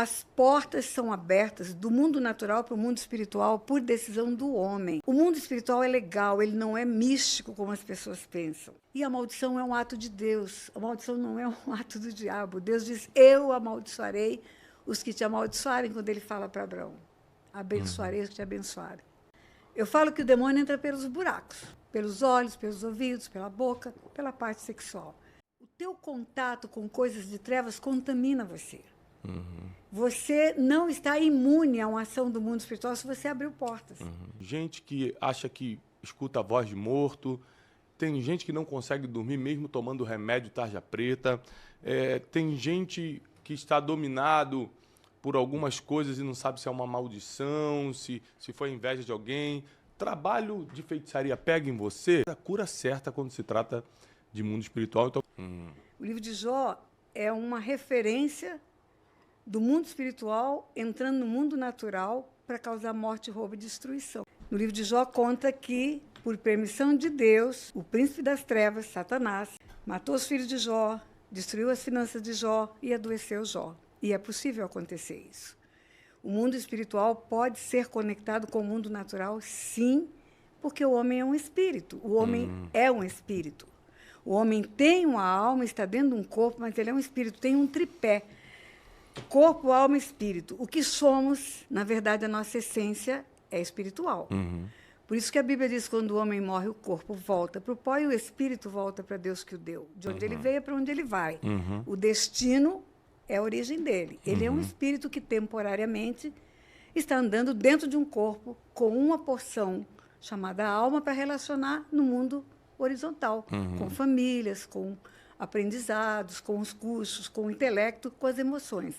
As portas são abertas do mundo natural para o mundo espiritual por decisão do homem. O mundo espiritual é legal, ele não é místico como as pessoas pensam. E a maldição é um ato de Deus. A maldição não é um ato do diabo. Deus diz, eu amaldiçoarei os que te amaldiçoarem, quando ele fala para Abraão. Abençoarei os que te abençoarem. Eu falo que o demônio entra pelos buracos, pelos olhos, pelos ouvidos, pela boca, pela parte sexual. O teu contato com coisas de trevas contamina você. Você não está imune a uma ação do mundo espiritual se você abriu portas. Gente que acha que escuta a voz de morto, tem gente que não consegue dormir mesmo tomando remédio tarja preta, tem gente que está dominado por algumas coisas e não sabe se é uma maldição, se foi inveja de alguém. Trabalho de feitiçaria pega em você a cura certa quando se trata de mundo espiritual. Então, O livro de Jó é uma referência do mundo espiritual entrando no mundo natural para causar morte, roubo e destruição. No livro de Jó conta que, por permissão de Deus, o príncipe das trevas, Satanás, matou os filhos de Jó, destruiu as finanças de Jó e adoeceu Jó. E é possível acontecer isso. O mundo espiritual pode ser conectado com o mundo natural, sim, porque o homem é um espírito. O homem é um espírito. O homem tem uma alma, está dentro de um corpo, mas ele é um espírito, tem um tripé. Corpo, alma e espírito. O que somos, na verdade, a nossa essência é espiritual. Por isso que a Bíblia diz que quando o homem morre, o corpo volta para o pó e o espírito volta para Deus que o deu. De onde ele veio é para onde ele vai. O destino é a origem dele. Ele é um espírito que temporariamente está andando dentro de um corpo com uma porção chamada alma para relacionar no mundo horizontal, com famílias, com aprendizados, com os cursos, com o intelecto, com as emoções.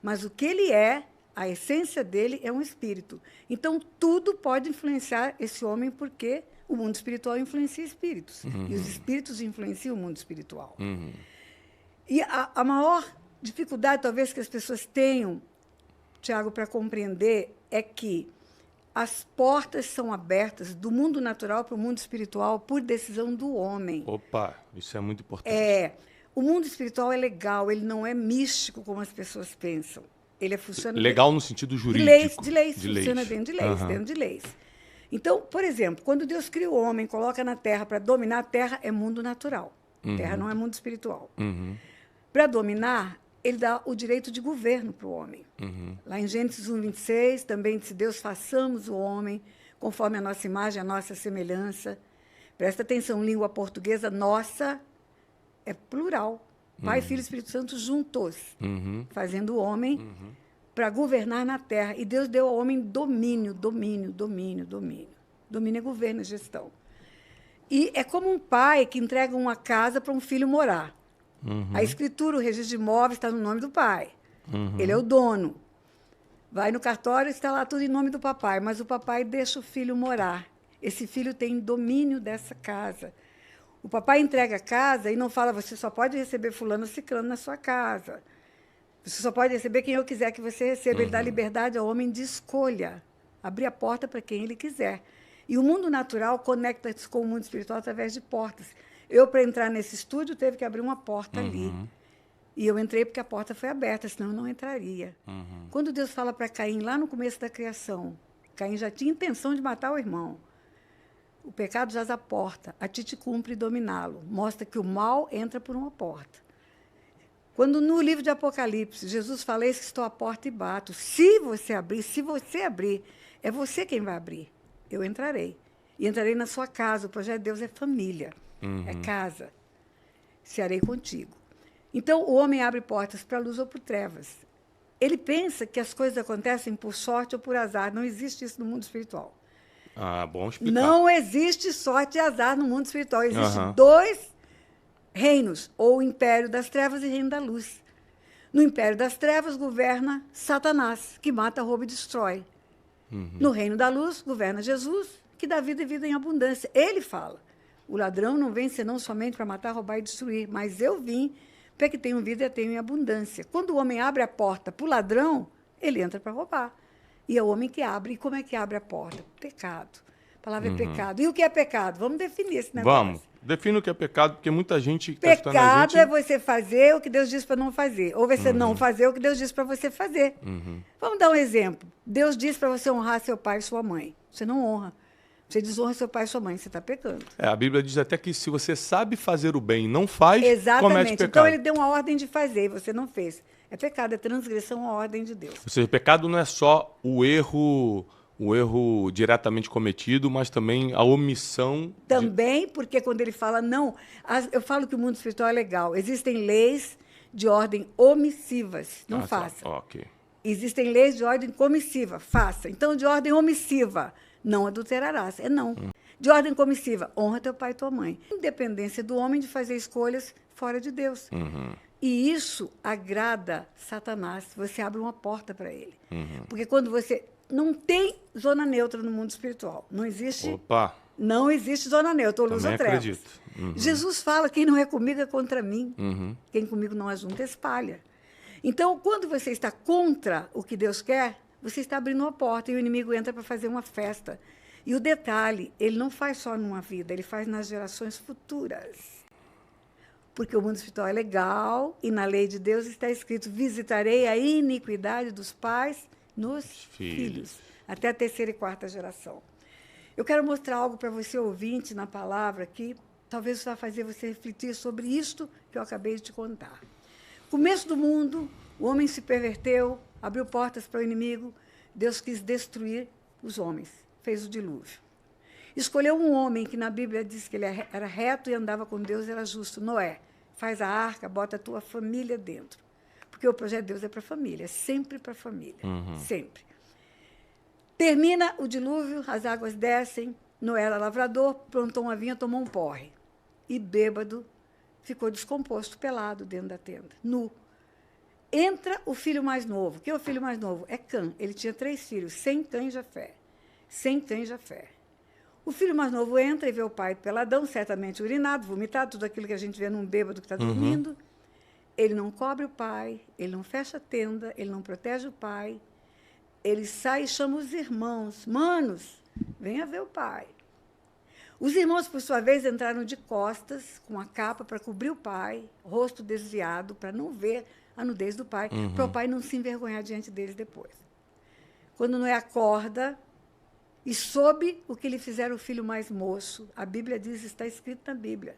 Mas o que ele é, a essência dele é um espírito. Então, tudo pode influenciar esse homem, porque o mundo espiritual influencia espíritos. E os espíritos influenciam o mundo espiritual. E a maior dificuldade, talvez, que as pessoas tenham, Tiago, para compreender, é que as portas são abertas do mundo natural para o mundo espiritual por decisão do homem. Opa, isso é muito importante. O mundo espiritual é legal, ele não é místico como as pessoas pensam. Ele funciona legal no sentido jurídico. De leis, funciona dentro de leis. Então, por exemplo, quando Deus cria o homem, coloca na terra para dominar, a terra é mundo natural. Terra não é mundo espiritual. Para dominar, ele dá o direito de governo para o homem. Lá em Gênesis 1:26, também disse, Deus, façamos o homem conforme a nossa imagem, a nossa semelhança. Presta atenção, língua portuguesa, nossa, é plural. Pai, Filho e Espírito Santo juntos, fazendo o homem para governar na terra. E Deus deu ao homem domínio. Domínio é governo, é gestão. E é como um pai que entrega uma casa para um filho morar. A escritura, o registro de imóveis está no nome do pai. Ele é o dono. Vai no cartório, está lá tudo em nome do papai, mas o papai deixa o filho morar. Esse filho tem domínio dessa casa. O papai entrega a casa e não fala, você só pode receber fulano ou ciclano na sua casa. Você só pode receber quem eu quiser que você receba. Ele dá liberdade ao homem de escolha. Abrir a porta para quem ele quiser. E o mundo natural conecta-se com o mundo espiritual através de portas. Eu, para entrar nesse estúdio, teve que abrir uma porta ali. E eu entrei porque a porta foi aberta, senão eu não entraria. Quando Deus fala para Caim, lá no começo da criação, Caim já tinha intenção de matar o irmão. O pecado jaz à porta, a ti te cumpre dominá-lo. Mostra que o mal entra por uma porta. Quando no livro de Apocalipse, Jesus fala, eis que estou à porta e bato. Se você abrir, é você quem vai abrir. Eu entrarei. E entrarei na sua casa. O projeto de Deus é família, é casa. Cearei contigo. Então, o homem abre portas para a luz ou para trevas. Ele pensa que as coisas acontecem por sorte ou por azar. Não existe isso no mundo espiritual. Bom explicar. Não existe sorte e azar no mundo espiritual. Existem dois reinos, ou o império das trevas e o reino da luz. No império das trevas governa Satanás, que mata, rouba e destrói. No reino da luz governa Jesus, que dá vida e vida em abundância. Ele fala, o ladrão não vem senão somente para matar, roubar e destruir, mas eu vim para que tenham vida e tenham em abundância. Quando o homem abre a porta para o ladrão, ele entra para roubar. E é o homem que abre. E como é que abre a porta? Pecado. A palavra é pecado. E o que é pecado? Vamos definir esse negócio. Vamos. Define o que é pecado, porque muita gente está escutando a Pecado gente... é você fazer o que Deus disse para não fazer. Ou você não fazer o que Deus disse para você fazer. Vamos dar um exemplo. Deus disse para você honrar seu pai e sua mãe. Você não honra. Você desonra seu pai e sua mãe, você está pecando. A Bíblia diz até que se você sabe fazer o bem e não faz, Exatamente. comete pecado. Então ele deu uma ordem de fazer e você não fez. É pecado, é transgressão à ordem de Deus. Ou seja, pecado não é só o erro diretamente cometido, mas também a omissão. Também, porque quando ele fala não, eu falo que o mundo espiritual é legal. Existem leis de ordem omissivas, não faça. Ok. Existem leis de ordem comissiva, faça. Então, de ordem omissiva, não adulterarás. É não. De ordem comissiva, honra teu pai e tua mãe. Independência do homem de fazer escolhas fora de Deus. E isso agrada Satanás. Você abre uma porta para ele. Porque quando você... Não tem zona neutra no mundo espiritual. Não existe... Opa! Não existe zona neutra, ou luz ou trevas. Acredito. Jesus fala, quem não é comigo é contra mim. Quem comigo não ajunta, espalha. Então, quando você está contra o que Deus quer, você está abrindo uma porta e o inimigo entra para fazer uma festa. E o detalhe, ele não faz só numa vida, ele faz nas gerações futuras. Porque o mundo espiritual é legal e na lei de Deus está escrito: visitarei a iniquidade dos pais nos filhos, até a terceira e quarta geração. Eu quero mostrar algo para você, ouvinte, na palavra, que talvez vai fazer você refletir sobre isto que eu acabei de te contar. Começo do mundo, o homem se perverteu, abriu portas para o inimigo, Deus quis destruir os homens, fez o dilúvio. Escolheu um homem que na Bíblia diz que ele era reto e andava com Deus, era justo. Noé, faz a arca, bota a tua família dentro. Porque o projeto de Deus é para a família, é sempre para a família, sempre. Termina o dilúvio, as águas descem, Noé era lavrador, plantou uma vinha, tomou um porre. E bêbado, ficou descomposto, pelado dentro da tenda, nu. Entra o filho mais novo. Quem é o filho mais novo? É Cã. Ele tinha 3 filhos, Sem, Cã e Jafé. Sem, Cã e Jafé. O filho mais novo entra e vê o pai peladão, certamente urinado, vomitado, tudo aquilo que a gente vê num bêbado que está dormindo. Ele não cobre o pai, ele não fecha a tenda, ele não protege o pai. Ele sai e chama os irmãos. Manos, venha ver o pai. Os irmãos, por sua vez, entraram de costas, com a capa para cobrir o pai, rosto desviado, para não ver a nudez do pai, para o pai não se envergonhar diante deles depois. Quando Noé acorda e soube o que lhe fizeram o filho mais moço, a Bíblia diz, está escrito na Bíblia,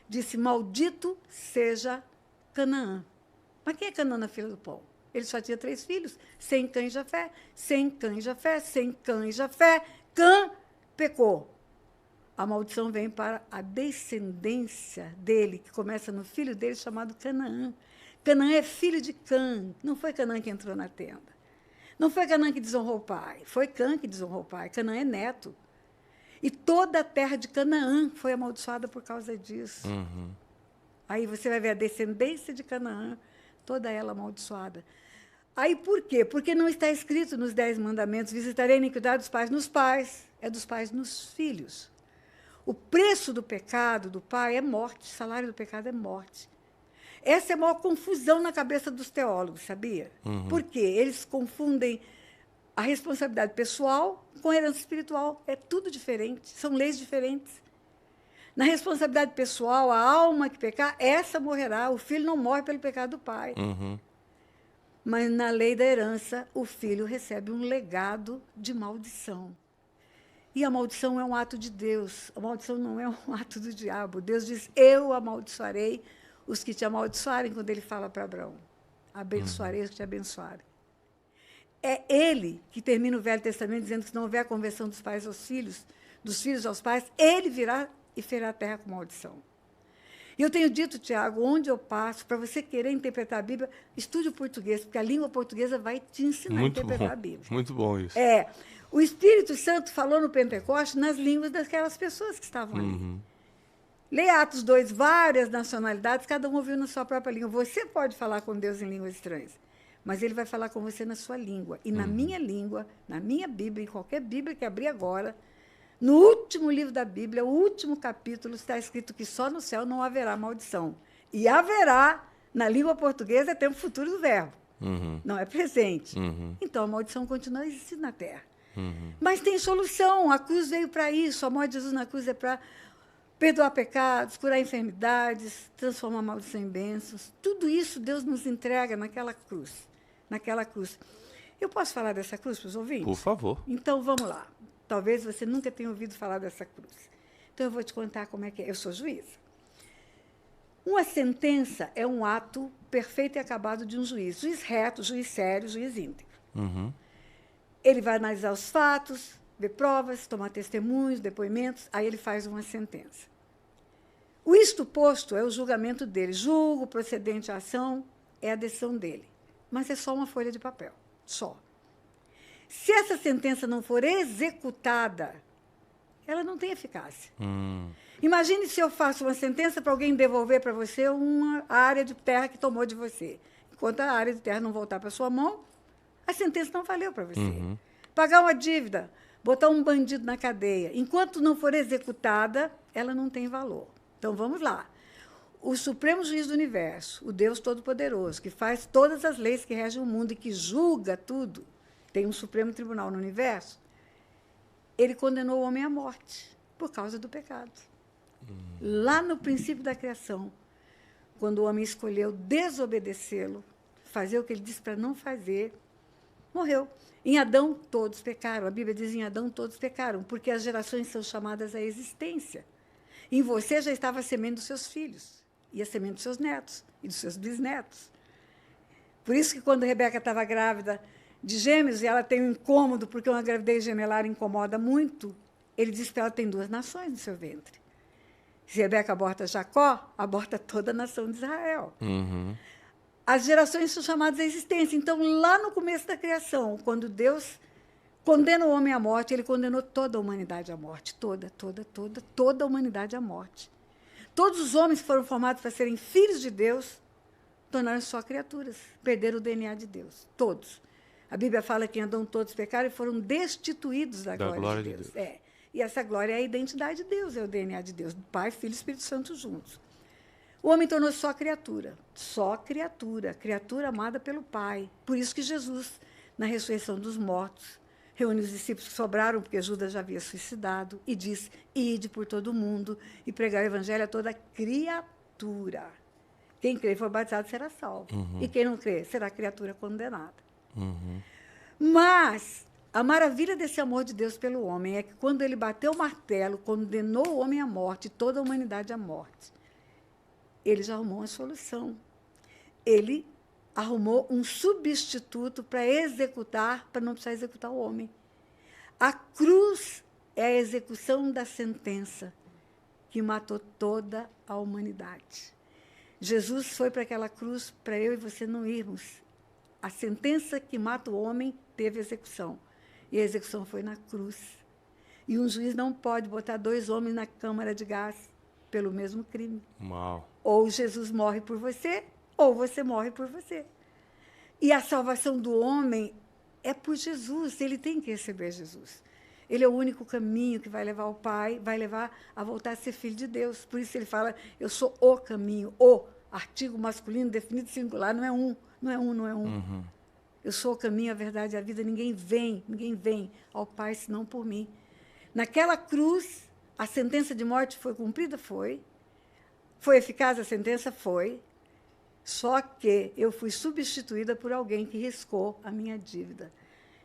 disse: maldito seja Canaã. Mas quem é Canaã na fila do pão? Ele só tinha 3 filhos, Sem, Cã e Jafé, Sem, Cã e Jafé, Sem, Cã e Jafé. Cã pecou. A maldição vem para a descendência dele, que começa no filho dele, chamado Canaã. Canaã é filho de Cã. Não foi Canaã que entrou na tenda. Não foi Canaã que desonrou o pai. Foi Cã que desonrou o pai. Canaã é neto. E toda a terra de Canaã foi amaldiçoada por causa disso. Aí você vai ver a descendência de Canaã, toda ela amaldiçoada. Aí por quê? Porque não está escrito nos 10 mandamentos: visitarei a iniquidade dos pais nos pais. É dos pais nos filhos. O preço do pecado do pai é morte, o salário do pecado é morte. Essa é a maior confusão na cabeça dos teólogos, sabia? Por quê? Eles confundem a responsabilidade pessoal com a herança espiritual. É tudo diferente, são leis diferentes. Na responsabilidade pessoal, a alma que pecar, essa morrerá. O filho não morre pelo pecado do pai. Mas na lei da herança, o filho recebe um legado de maldição. E a maldição é um ato de Deus. A maldição não é um ato do diabo. Deus diz: eu amaldiçoarei os que te amaldiçoarem, quando ele fala para Abraão. Abençoarei os que te abençoarem. É ele que termina o Velho Testamento dizendo que se não houver a conversão dos pais aos filhos, dos filhos aos pais, ele virá e ferirá a terra com maldição. E eu tenho dito, Tiago, onde eu passo, para você querer interpretar a Bíblia, estude o português, porque a língua portuguesa vai te ensinar a interpretar a Bíblia. Muito bom isso. O Espírito Santo falou no Pentecoste nas línguas daquelas pessoas que estavam ali. Leia Atos 2, várias nacionalidades, cada um ouviu na sua própria língua. Você pode falar com Deus em línguas estranhas, mas ele vai falar com você na sua língua. E na minha língua, na minha Bíblia, em qualquer Bíblia que abrir agora, no último livro da Bíblia, o último capítulo, está escrito que só no céu não haverá maldição. E haverá, na língua portuguesa, é tempo futuro do verbo. Não é presente. Então, a maldição continua existindo na terra. Mas tem solução. A cruz veio para isso. A morte de Jesus na cruz é para perdoar pecados, curar enfermidades, transformar maldição em bênçãos. Tudo isso Deus nos entrega naquela cruz. Naquela cruz. Eu posso falar dessa cruz para os ouvintes? Por favor. Então, vamos lá. Talvez você nunca tenha ouvido falar dessa cruz. Então, eu vou te contar como é que é. Eu sou juíza. Uma sentença é um ato perfeito e acabado de um juiz. Juiz reto, juiz sério, juiz íntegro. Uhum. Ele vai analisar os fatos, ver provas, tomar testemunhos, depoimentos, aí ele faz uma sentença. O isto posto é o julgamento dele. Julgo, procedente à ação, é a decisão dele. Mas é só uma folha de papel. Só. Se essa sentença não for executada, ela não tem eficácia. Imagine se eu faço uma sentença para alguém devolver para você uma área de terra que tomou de você. Enquanto a área de terra não voltar para sua mão, a sentença não valeu para você. Pagar uma dívida, botar um bandido na cadeia. Enquanto não for executada, ela não tem valor. Então, vamos lá. O Supremo Juiz do Universo, o Deus Todo-Poderoso, que faz todas as leis que regem o mundo e que julga tudo, tem um Supremo Tribunal no Universo, ele condenou o homem à morte por causa do pecado. Lá no princípio da criação, quando o homem escolheu desobedecê-lo, fazer o que ele disse para não fazer, morreu. Em Adão, todos pecaram. A Bíblia diz em Adão, todos pecaram, porque as gerações são chamadas à existência. Em você já estava a semente dos seus filhos, e a semente dos seus netos, e dos seus bisnetos. Por isso que, quando Rebeca estava grávida de gêmeos, e ela tem um incômodo, porque uma gravidez gemelar incomoda muito, ele disse para ela, tem 2 nações no seu ventre. Se Rebeca aborta Jacó, aborta toda a nação de Israel. As gerações são chamadas à existência. Então, lá no começo da criação, quando Deus condena o homem à morte, ele condenou toda a humanidade à morte. Toda a humanidade à morte. Todos os homens que foram formados para serem filhos de Deus tornaram-se só criaturas, perderam o DNA de Deus. Todos. A Bíblia fala que em Adão todos pecaram e foram destituídos da glória de Deus. E essa glória é a identidade de Deus, é o DNA de Deus, do Pai, Filho e Espírito Santo juntos. O homem tornou-se só criatura, criatura amada pelo Pai. Por isso que Jesus, na ressurreição dos mortos, reúne os discípulos que sobraram, porque Judas já havia suicidado, e diz, ide por todo o mundo e pregar o evangelho a toda criatura. Quem crê e for batizado será salvo. E quem não crê será criatura condenada. Mas a maravilha desse amor de Deus pelo homem é que, quando ele bateu o martelo, condenou o homem à morte e toda a humanidade à morte, ele já arrumou uma solução. Ele arrumou um substituto para executar, para não precisar executar o homem. A cruz é a execução da sentença que matou toda a humanidade. Jesus foi para aquela cruz para eu e você não irmos. A sentença que mata o homem teve execução. E a execução foi na cruz. E um juiz não pode botar 2 homens na câmara de gás pelo mesmo crime. Uau. Ou Jesus morre por você, ou você morre por você. E a salvação do homem é por Jesus. Ele tem que receber Jesus. Ele é o único caminho que vai levar ao Pai, vai levar a voltar a ser filho de Deus. Por isso ele fala, eu sou o caminho, o artigo masculino definido singular, não é um. Eu sou o caminho, a verdade e a vida. Ninguém vem ao Pai senão por mim. Naquela cruz, a sentença de morte foi cumprida? Foi. Foi eficaz a sentença? Foi. Só que eu fui substituída por alguém que riscou a minha dívida.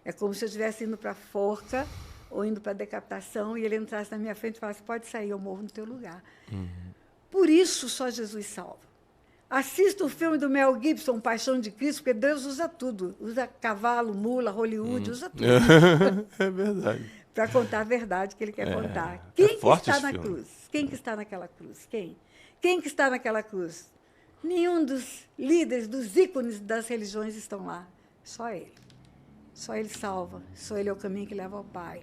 É como se eu estivesse indo para a forca ou indo para a decapitação e ele entrasse na minha frente e falasse, pode sair, eu morro no teu lugar. Por isso, só Jesus salva. Assista o filme do Mel Gibson, Paixão de Cristo, porque Deus usa tudo. Usa cavalo, mula, Hollywood, usa tudo. É verdade. Para contar a verdade que ele quer contar. Quem que está na filme. cruz? Quem que está naquela cruz? Quem? Quem que está naquela cruz? Nenhum dos líderes, dos ícones das religiões estão lá. Só ele. Só ele salva. Só ele é o caminho que leva ao Pai.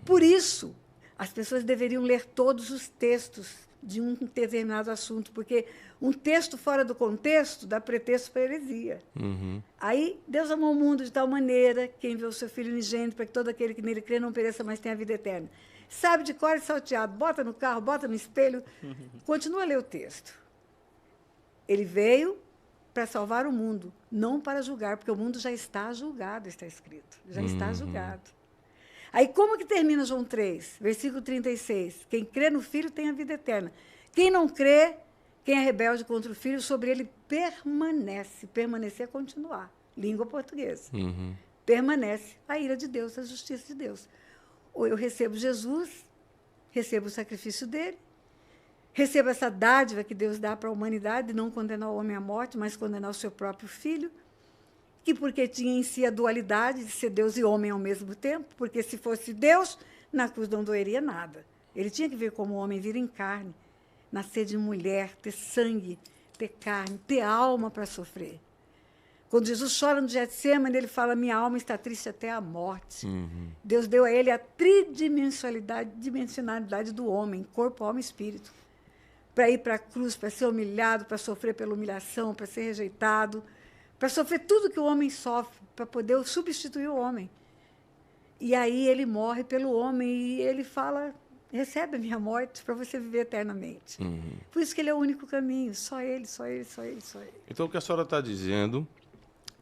Por isso, as pessoas deveriam ler todos os textos de um determinado assunto, porque um texto fora do contexto dá pretexto para heresia. Aí, Deus amou o mundo de tal maneira, que enviou o seu Filho unigênito, para que todo aquele que nele crê não pereça, mas tenha a vida eterna. Sabe de cor e salteado, bota no carro, bota no espelho, continua a ler o texto. Ele veio para salvar o mundo, não para julgar, porque o mundo já está julgado, está escrito. Já está julgado. Aí, como que termina João 3, versículo 36? Quem crê no Filho tem a vida eterna. Quem não crê, quem é rebelde contra o Filho, sobre ele permanece. Permanecer é continuar. Língua portuguesa. Permanece a ira de Deus, a justiça de Deus. Ou eu recebo Jesus, recebo o sacrifício dele, recebo essa dádiva que Deus dá para a humanidade, não condenar o homem à morte, mas condenar o seu próprio Filho, que porque tinha em si a dualidade de ser Deus e homem ao mesmo tempo, porque se fosse Deus, na cruz não doeria nada. Ele tinha que vir como homem, vir em carne, nascer de mulher, ter sangue, ter carne, ter alma para sofrer. Quando Jesus chora no Getsêmani, ele fala, minha alma está triste até a morte. Deus deu a ele a tridimensionalidade do homem, corpo, alma e espírito, para ir para a cruz, para ser humilhado, para sofrer pela humilhação, para ser rejeitado, para sofrer tudo que o homem sofre, para poder substituir o homem. E aí ele morre pelo homem e ele fala, recebe a minha morte para você viver eternamente. Por isso que ele é o único caminho, só ele, só ele, só ele, só ele. Então, o que a senhora está dizendo,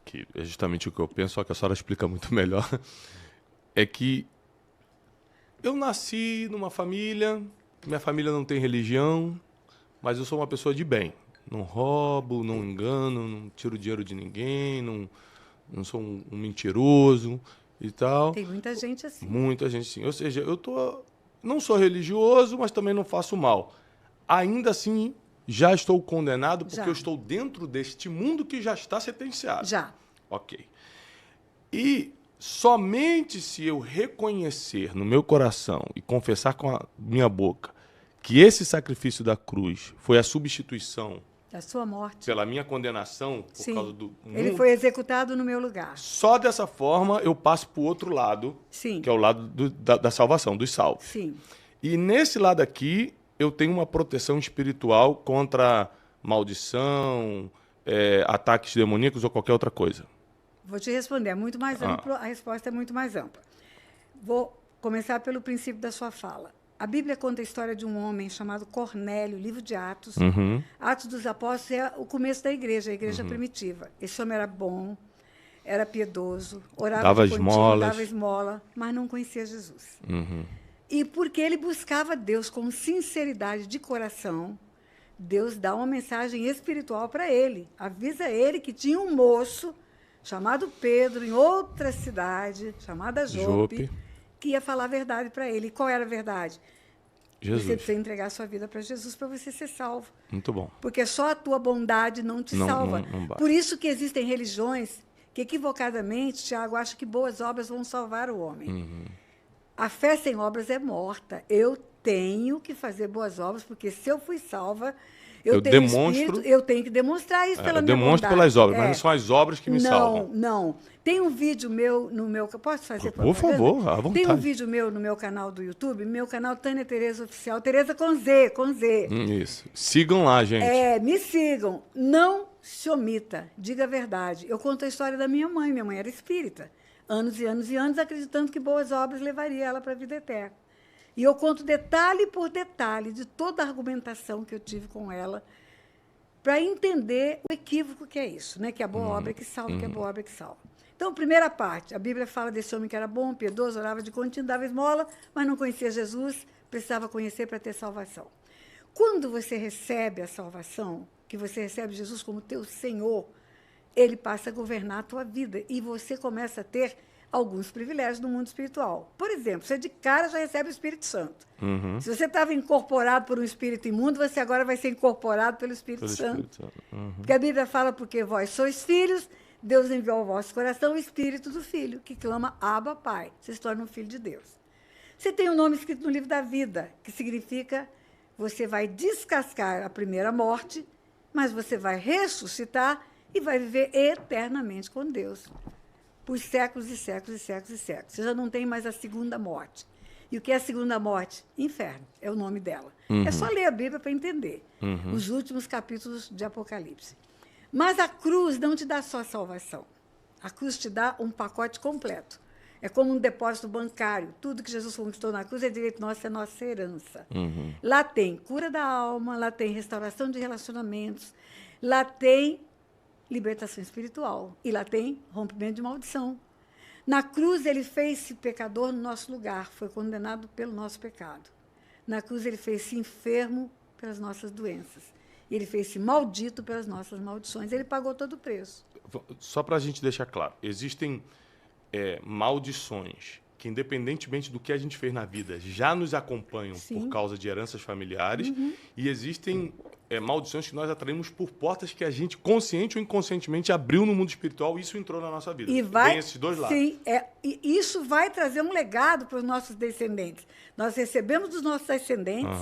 que é justamente o que eu penso, só que a senhora explica muito melhor, é que eu nasci numa família, minha família não tem religião, mas eu sou uma pessoa de bem. Não roubo, não engano, não tiro dinheiro de ninguém, não sou um mentiroso e tal. Tem muita gente assim. Muita gente sim. Ou seja, não sou religioso, mas também não faço mal. Ainda assim, já estou condenado porque eu estou dentro deste mundo que já está sentenciado. Já. Ok. E somente se eu reconhecer no meu coração e confessar com a minha boca que esse sacrifício da cruz foi a substituição da sua morte. Pela minha condenação, por causa do mundo. Ele foi executado no meu lugar. Só dessa forma eu passo para o outro lado, que é o lado da salvação, dos salvos. Sim. E nesse lado aqui, eu tenho uma proteção espiritual contra maldição, ataques demoníacos ou qualquer outra coisa. Vou te responder, é muito mais amplo, a resposta é muito mais ampla. Vou começar pelo princípio da sua fala. A Bíblia conta a história de um homem chamado Cornélio, livro de Atos. Atos dos Apóstolos é o começo da igreja, a igreja primitiva. Esse homem era bom, era piedoso, orava dava esmola, mas não conhecia Jesus. E porque ele buscava Deus com sinceridade de coração, Deus dá uma mensagem espiritual para ele. Avisa ele que tinha um moço chamado Pedro, em outra cidade, chamada Jope, que ia falar a verdade para ele. E qual era a verdade? Jesus. Você precisa entregar a sua vida para Jesus para você ser salvo. Muito bom. Porque só a tua bondade não te salva. Não Por isso que existem religiões que, equivocadamente, Tiago acha que boas obras vão salvar o homem. A fé sem obras é morta. Eu tenho que fazer boas obras, porque se eu fui salva, eu tenho espírito, eu tenho que demonstrar isso pela minha bondade. Eu demonstro pelas obras, mas não são as obras que me salvam. Não. Tem um vídeo meu no meu... Posso fazer propaganda? Por favor, à vontade. Tem um vídeo meu no meu canal do YouTube, meu canal Tânia Tereza Oficial, Tereza com Z. Isso. Sigam lá, gente. Me sigam. Não se omita, diga a verdade. Eu conto a história da minha mãe era espírita. Anos e anos e anos, acreditando que boas obras levaria ela para a vida eterna. E eu conto detalhe por detalhe de toda a argumentação que eu tive com ela para entender o equívoco que é isso, né? Que a boa obra é que salva, que a boa obra é que salva. Então, primeira parte, a Bíblia fala desse homem que era bom, piedoso, orava de contínuo, dava esmola, mas não conhecia Jesus, precisava conhecer para ter salvação. Quando você recebe a salvação, que você recebe Jesus como teu Senhor, ele passa a governar a tua vida e você começa a ter alguns privilégios no mundo espiritual. Por exemplo, você de cara já recebe o Espírito Santo. Se você estava incorporado por um espírito imundo, você agora vai ser incorporado pelo Espírito Santo. Porque a Bíblia fala, porque vós sois filhos, Deus enviou ao vosso coração o Espírito do Filho, que clama, Abba, Pai. Você se torna um filho de Deus. Você tem um nome escrito no livro da vida, que significa você vai descascar a primeira morte, mas você vai ressuscitar e vai viver eternamente com Deus. Por séculos e séculos e séculos e séculos. Você já não tem mais a segunda morte. E o que é a segunda morte? Inferno, é o nome dela. É só ler a Bíblia para entender os últimos capítulos de Apocalipse. Mas a cruz não te dá só salvação. A cruz te dá um pacote completo. É como um depósito bancário. Tudo que Jesus conquistou na cruz é direito nosso, é nossa herança. Lá tem cura da alma, lá tem restauração de relacionamentos, lá tem libertação espiritual. E lá tem rompimento de maldição. Na cruz, ele fez-se pecador no nosso lugar, foi condenado pelo nosso pecado. Na cruz, ele fez-se enfermo pelas nossas doenças. Ele fez-se maldito pelas nossas maldições. Ele pagou todo o preço. Só para a gente deixar claro, existem maldições que, independentemente do que a gente fez na vida, já nos acompanham por causa de heranças familiares, e existem maldições que nós atraímos por portas que a gente, consciente ou inconscientemente, abriu no mundo espiritual e isso entrou na nossa vida. E vai, tem esses dois lados. Sim, e isso vai trazer um legado para os nossos descendentes. Nós recebemos dos nossos descendentes,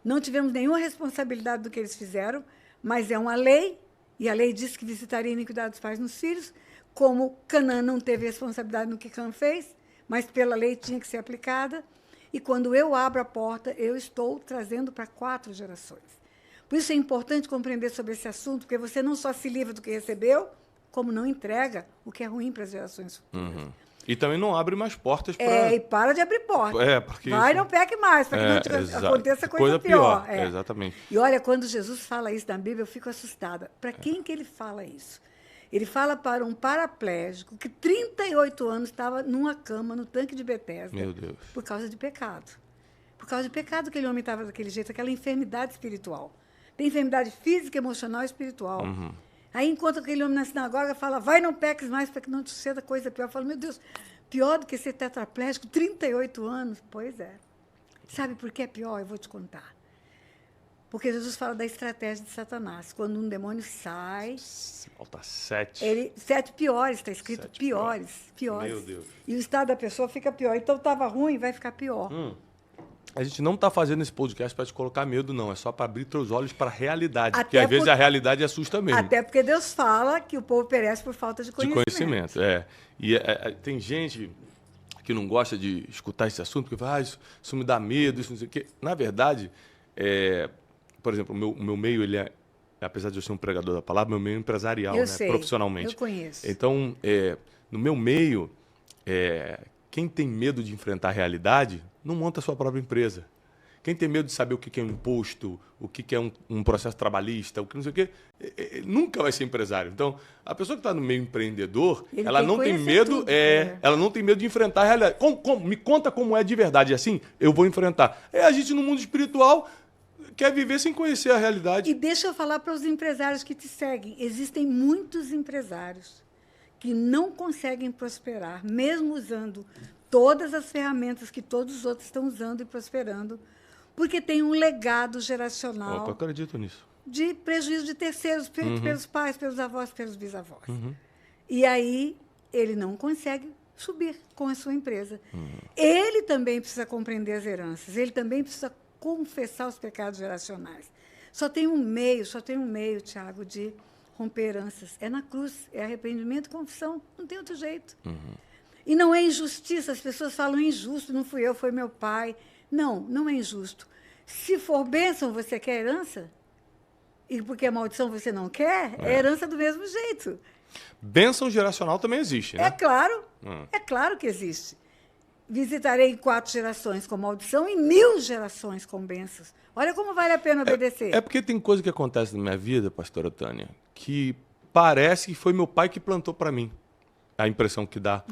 não tivemos nenhuma responsabilidade do que eles fizeram, mas é uma lei, e a lei diz que visitaria a iniquidade dos pais nos filhos, como Canaã não teve responsabilidade no que Cã fez, mas pela lei tinha que ser aplicada, e quando eu abro a porta, eu estou trazendo para 4 gerações. Por isso é importante compreender sobre esse assunto, porque você não só se livra do que recebeu, como não entrega o que é ruim para as gerações futuras. E também não abre mais portas para... E para de abrir portas. Porque vai, isso... não peque mais, para que não aconteça coisa pior. Exatamente. E olha, quando Jesus fala isso na Bíblia, eu fico assustada. Para quem que ele fala isso? Ele fala para um paraplégico que 38 anos estava numa cama, no tanque de Betesda. Meu Deus. Por causa de pecado. Por causa de pecado que aquele homem estava daquele jeito, aquela enfermidade espiritual. Tem enfermidade física, emocional e espiritual. Aí, enquanto aquele homem na sinagoga fala, vai, não peques mais, para que não te suceda coisa pior. Eu falo, meu Deus, pior do que ser tetraplégico, 38 anos? Pois é. Sabe por que é pior? Eu vou te contar. Porque Jesus fala da estratégia de Satanás. Quando um demônio sai... Falta 7. 7 piores, está escrito 7 piores. Meu Deus. E o estado da pessoa fica pior. Então, estava ruim, vai ficar pior. A gente não está fazendo esse podcast para te colocar medo, não. É só para abrir teus olhos para a realidade. Até porque, às vezes, a realidade assusta mesmo. Até porque Deus fala que o povo perece por falta de conhecimento. E tem gente que não gosta de escutar esse assunto, porque fala, isso me dá medo, isso não sei o quê. Na verdade, por exemplo, o meu meio, ele apesar de eu ser um pregador da palavra, meu meio é empresarial, Eu sei, profissionalmente. Eu conheço. Então, no meu meio, quem tem medo de enfrentar a realidade, não monta a sua própria empresa. Quem tem medo de saber o que é um imposto, o que é um processo trabalhista, o que não sei o quê, nunca vai ser empresário. Então, a pessoa que está no meio empreendedor, ela não tem medo, ela não tem medo de enfrentar a realidade. Me conta como é de verdade, assim, eu vou enfrentar. A gente no mundo espiritual quer viver sem conhecer a realidade. E deixa eu falar para os empresários que te seguem. Existem muitos empresários que não conseguem prosperar, mesmo usando todas as ferramentas que todos os outros estão usando e prosperando, porque tem um legado geracional. Eu acredito nisso. De prejuízo de terceiros, pelos pais, pelos avós, pelos bisavós. E aí ele não consegue subir com a sua empresa. Ele também precisa compreender as heranças, ele também precisa confessar os pecados geracionais. Só tem um meio, Tiago, de romper heranças. É na cruz, é arrependimento e confissão. Não tem outro jeito. E não é injustiça. As pessoas falam injusto, não fui eu, foi meu pai. Não, não é injusto. Se for bênção, você quer herança? E porque é maldição você não quer? É herança do mesmo jeito. Bênção geracional também existe, né? É claro que existe. Visitarei 4 gerações com maldição e 1000 gerações com bênçãos. Olha como vale a pena obedecer. É porque tem coisa que acontece na minha vida, pastora Tânia, que parece que foi meu pai que plantou para mim. A impressão que dá.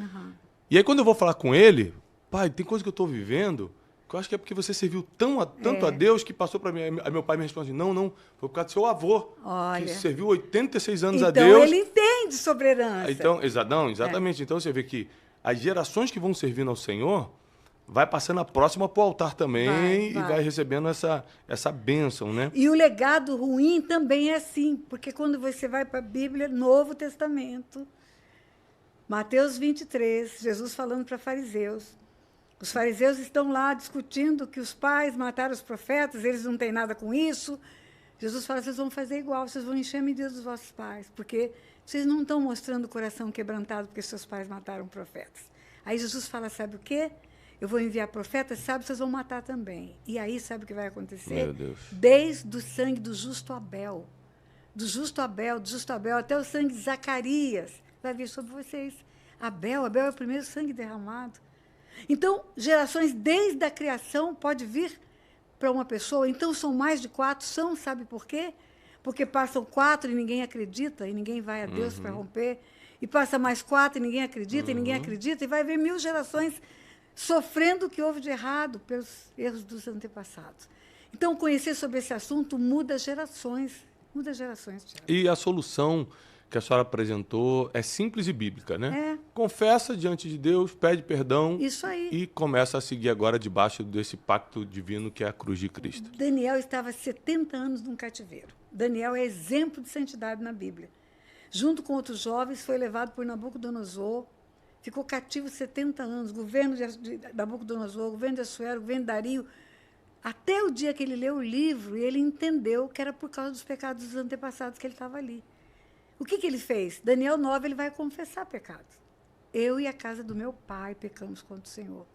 E aí, quando eu vou falar com ele, pai, tem coisa que eu estou vivendo que eu acho que é porque você serviu tanto a Deus que passou para mim. Aí meu pai me responde, não, foi por causa do seu avô, que serviu 86 anos a Deus. Então, ele entende sobre herança. Então, exatamente. Então, você vê que as gerações que vão servindo ao Senhor vai passando a próxima para o altar também e vai recebendo essa bênção, né? E o legado ruim também é assim, porque quando você vai para a Bíblia, Novo Testamento, Mateus 23, Jesus falando para fariseus. Os fariseus estão lá discutindo que os pais mataram os profetas, eles não têm nada com isso. Jesus fala, vocês vão fazer igual, vocês vão encher a medida dos vossos pais, porque vocês não estão mostrando o coração quebrantado porque seus pais mataram profetas. Aí Jesus fala, sabe o quê? Eu vou enviar profetas, sabe, vocês vão matar também. E aí, sabe o que vai acontecer? Meu Deus. Desde o sangue do justo Abel, até o sangue de Zacarias, vai vir sobre vocês. Abel é o primeiro sangue derramado. Então, gerações desde a criação pode vir para uma pessoa. Então, são mais de 4, sabe por quê? Porque passam 4 e ninguém acredita, e ninguém vai a Deus para romper. E passa mais 4 e ninguém acredita, e ninguém acredita, e vai ver 1000 gerações sofrendo o que houve de errado pelos erros dos antepassados. Então, conhecer sobre esse assunto muda gerações. Muda gerações, Tiago. E a solução que a senhora apresentou é simples e bíblica, né? É. Confessa diante de Deus, pede perdão. Isso aí. E começa a seguir agora debaixo desse pacto divino que é a cruz de Cristo. Daniel estava 70 anos num cativeiro. Daniel é exemplo de santidade na Bíblia. Junto com outros jovens, foi levado por Nabucodonosor, ficou cativo 70 anos, governo de Nabucodonosor, governo de Assuero, governo de Dario, até o dia que ele leu o livro e ele entendeu que era por causa dos pecados dos antepassados que ele estava ali. O que ele fez? Daniel 9, ele vai confessar pecados. Eu e a casa do meu pai pecamos contra o Senhor.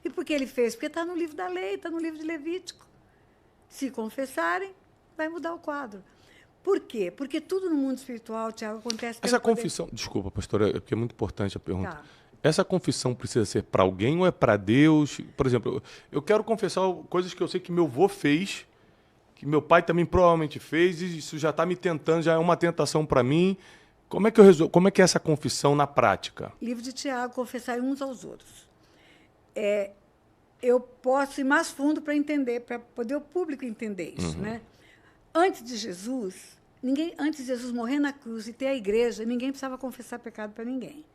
E por que ele fez? Porque está no livro da lei, está no livro de Levítico. Se confessarem, vai mudar o quadro. Por quê? Porque tudo no mundo espiritual, Tiago, acontece... Essa confissão... Desculpa, pastora, porque é muito importante a pergunta. Tá. Essa confissão precisa ser para alguém ou é para Deus? Por exemplo, eu quero confessar coisas que eu sei que meu avô fez, que meu pai também provavelmente fez, e isso já está me tentando, já é uma tentação para mim. Como é que eu resolvo? Como é que é essa confissão na prática? Livro de Tiago, confessar uns aos outros. Eu posso ir mais fundo para entender, para poder o público entender isso, né? Antes de Jesus morrer na cruz e ter a igreja, ninguém precisava confessar pecado para ninguém.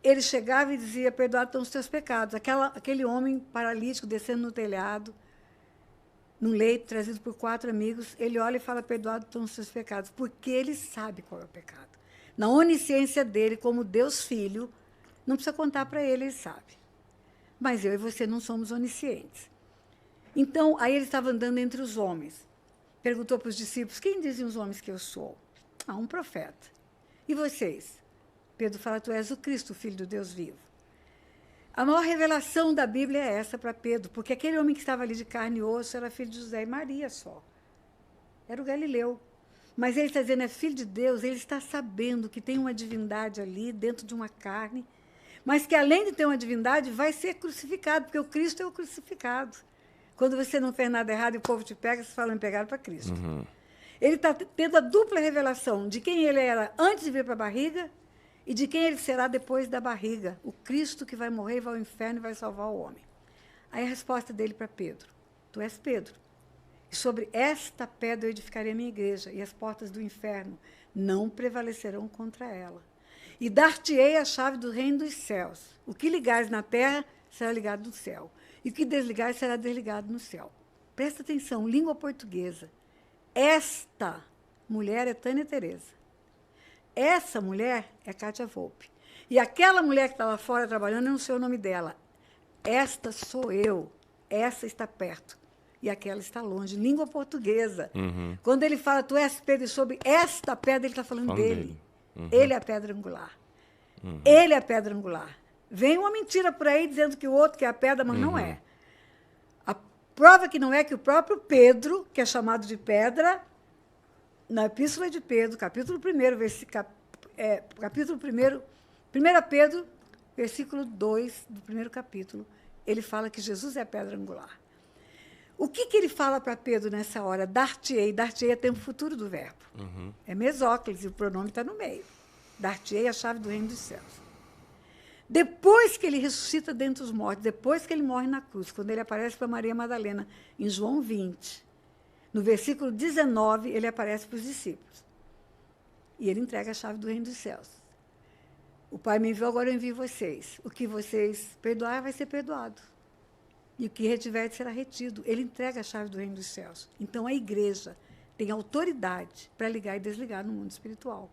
Ele chegava e dizia, perdoados estão os teus pecados. Aquele homem paralítico descendo no telhado, num leito trazido por 4 amigos, ele olha e fala, perdoados estão os teus pecados, porque ele sabe qual é o pecado. Na onisciência dele, como Deus Filho, não precisa contar para ele, ele sabe. Mas eu e você não somos oniscientes. Então, aí ele estava andando entre os homens. Perguntou para os discípulos, quem dizem os homens que eu sou? Um profeta. E vocês? Pedro fala, tu és o Cristo, o Filho do Deus vivo. A maior revelação da Bíblia é essa para Pedro, porque aquele homem que estava ali de carne e osso era filho de José e Maria só. Era o Galileu. Mas ele está dizendo, é filho de Deus, ele está sabendo que tem uma divindade ali dentro de uma carne, mas que além de ter uma divindade, vai ser crucificado, porque o Cristo é o crucificado. Quando você não fez nada errado e o povo te pega, você fala, pegaram para Cristo. Ele está tendo a dupla revelação de quem ele era antes de vir para a barriga e de quem ele será depois da barriga. O Cristo que vai morrer, vai ao inferno e vai salvar o homem. Aí a resposta dele para Pedro, tu és Pedro. E sobre esta pedra eu edificarei a minha igreja, e as portas do inferno não prevalecerão contra ela. E dar-te-ei a chave do reino dos céus. O que ligares na terra será ligado no céu. E o que desligares será desligado no céu. Presta atenção, língua portuguesa. Esta mulher é Tânia Teresa. Essa mulher é Cátia Volpe. E aquela mulher que está lá fora trabalhando, eu não sei o nome dela. Esta sou eu. Essa está perto. E aquela está longe. Língua portuguesa. Quando ele fala, tu és Pedro, e sobre esta pedra, ele está falando dele. Ele é a pedra angular. Ele é a pedra angular. Vem uma mentira por aí dizendo que o outro que é a pedra, mas não é. A prova que não é que o próprio Pedro, que é chamado de pedra, na Epístola de Pedro, capítulo 1, capítulo 1, 1 Pedro, versículo 2 do primeiro capítulo, ele fala que Jesus é a pedra angular. O que ele fala para Pedro nessa hora? Dar-te-ei. Dar-te-ei é tempo futuro do verbo. É mesóclise, e o pronome está no meio. Dar-te-ei a chave do reino dos céus. Depois que ele ressuscita dentre os mortos, depois que ele morre na cruz, quando ele aparece para Maria Madalena, em João 20, no versículo 19, ele aparece para os discípulos. E ele entrega a chave do reino dos céus. O Pai me enviou, agora eu envio vocês. O que vocês perdoar vai ser perdoado. E o que retiver será retido. Ele entrega a chave do reino dos céus. Então, a igreja tem autoridade para ligar e desligar no mundo espiritual.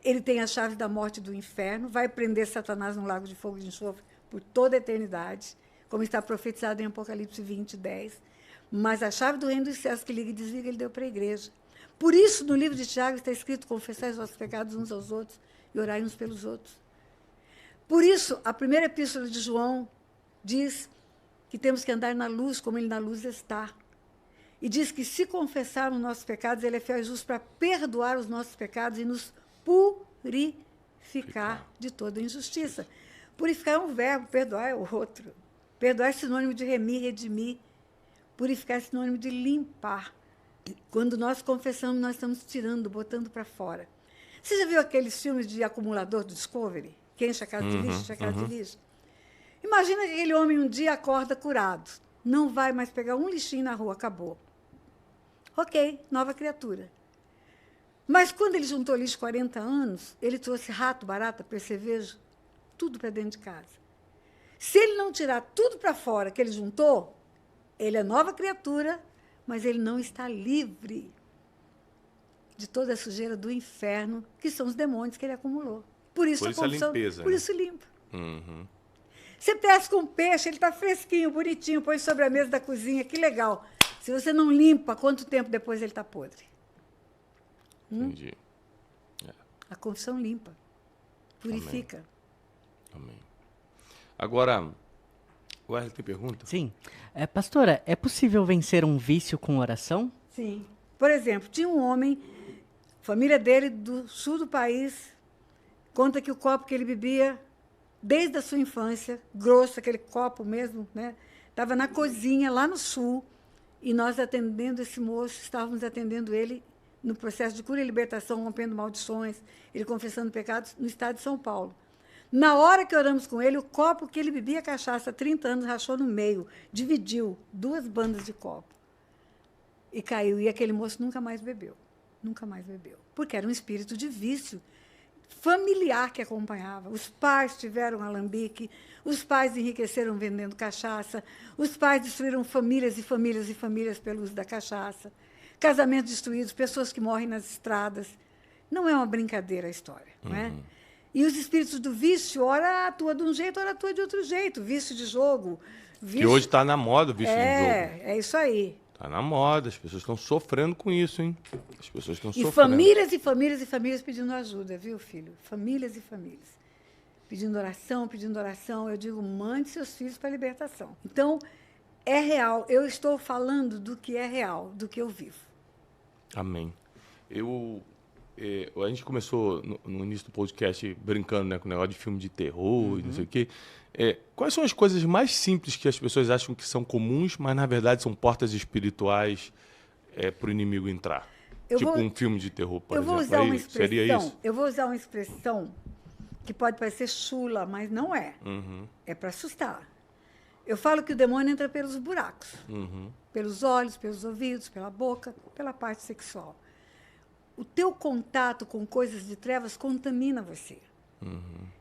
Ele tem a chave da morte e do inferno, vai prender Satanás num lago de fogo e de enxofre por toda a eternidade, como está profetizado em Apocalipse 20, 10. Mas a chave do reino dos céus que liga e desliga, ele deu para a igreja. Por isso, no livro de Tiago está escrito, confessai os vossos pecados uns aos outros e orai uns pelos outros. Por isso, a primeira epístola de João diz que temos que andar na luz, como ele na luz está. E diz que se confessarmos nossos pecados, ele é fiel e justo para perdoar os nossos pecados e nos purificar de toda injustiça. Purificar é um verbo, perdoar é o outro. Perdoar é sinônimo de remir, redimir. Purificar é sinônimo de limpar. Quando nós confessamos, nós estamos tirando, botando para fora. Você já viu aqueles filmes de acumulador do Discovery? Que enche a casa de lixo, enche a casa de lixo? Imagina que aquele homem um dia acorda curado. Não vai mais pegar um lixinho na rua, acabou. Ok, nova criatura. Mas quando ele juntou lixo 40 anos, ele trouxe rato, barata, percevejo, tudo para dentro de casa. Se ele não tirar tudo para fora que ele juntou, ele é nova criatura, mas ele não está livre de toda a sujeira do inferno, que são os demônios que ele acumulou. Por isso a limpeza. Por isso limpa. Você pesca um peixe, ele está fresquinho, bonitinho, põe sobre a mesa da cozinha, que legal. Se você não limpa, quanto tempo depois ele está podre? Entendi. A confissão limpa, purifica. Amém. Agora, o Wesley tem pergunta? Sim. Pastora, é possível vencer um vício com oração? Sim. Por exemplo, tinha um homem, família dele do sul do país, conta que o copo que ele bebia, desde a sua infância, grosso, aquele copo mesmo, né? Estava na cozinha, lá no sul, e nós atendendo esse moço, estávamos atendendo ele no processo de cura e libertação, rompendo maldições, ele confessando pecados, no estado de São Paulo. Na hora que oramos com ele, o copo que ele bebia cachaça há 30 anos rachou no meio, dividiu 2 bandas de copo. E caiu. E aquele moço nunca mais bebeu. Nunca mais bebeu. Porque era um espírito de vício familiar que acompanhava. Os pais tiveram alambique, os pais enriqueceram vendendo cachaça, os pais destruíram famílias e famílias e famílias pelo uso da cachaça, casamentos destruídos, pessoas que morrem nas estradas. Não é uma brincadeira a história, não é? E os espíritos do vício, ora atua de um jeito, ora atua de outro jeito. Vício de jogo. Vício... Que hoje está na moda o vício de jogo. É isso aí. Está na moda, as pessoas estão sofrendo com isso, hein? As pessoas estão sofrendo. E famílias e famílias e famílias pedindo ajuda, viu, filho? Famílias e famílias. Pedindo oração, pedindo oração. Eu digo, mande seus filhos para a libertação. Então, é real. Eu estou falando do que é real, do que eu vivo. Amém. A gente começou no início do podcast brincando, né, com o negócio de filme de terror e não sei o quê. Quais são as coisas mais simples que as pessoas acham que são comuns, mas na verdade são portas espirituais para o inimigo entrar? Um filme de terror, por exemplo. Seria isso? Eu vou usar uma expressão que pode parecer chula, mas não é. É para assustar. Eu falo que o demônio entra pelos buracos. Pelos olhos, pelos ouvidos, pela boca, pela parte sexual. O teu contato com coisas de trevas contamina você.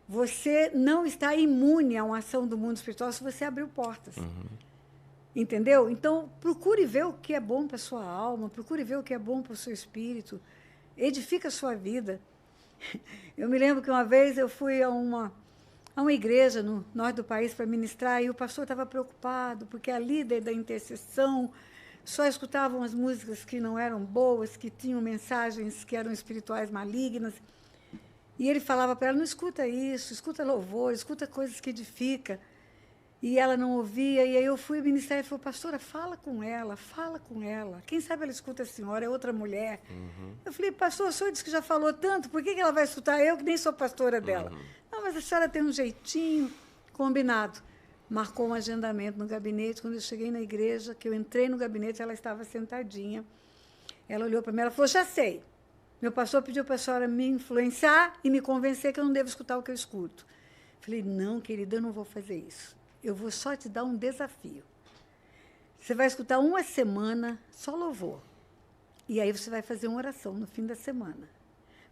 Você não está imune a uma ação do mundo espiritual se você abriu portas. Entendeu? Então, procure ver o que é bom para a sua alma, procure ver o que é bom para o seu espírito, edifica a sua vida. Eu me lembro que uma vez eu fui a uma igreja no norte do país para ministrar, e o pastor estava preocupado, porque a líder da intercessão só escutavam as músicas que não eram boas, que tinham mensagens que eram espirituais malignas. E ele falava para ela, não escuta isso, escuta louvor, escuta coisas que edificam. E ela não ouvia, e aí eu fui ministrar e falou, pastora, fala com ela, fala com ela. Quem sabe ela escuta a senhora, é outra mulher. Eu falei, pastor, o senhor disse que já falou tanto, por que ela vai escutar eu, que nem sou pastora dela? Não, mas a senhora tem um jeitinho, combinado. Marcou um agendamento no gabinete. Quando eu cheguei na igreja, que eu entrei no gabinete, ela estava sentadinha. Ela olhou para mim, ela falou, já sei. Meu pastor pediu para a senhora me influenciar e me convencer que eu não devo escutar o que eu escuto. Falei, não, querida, eu não vou fazer isso. Eu vou só te dar um desafio. Você vai escutar uma semana só louvor. E aí você vai fazer uma oração no fim da semana.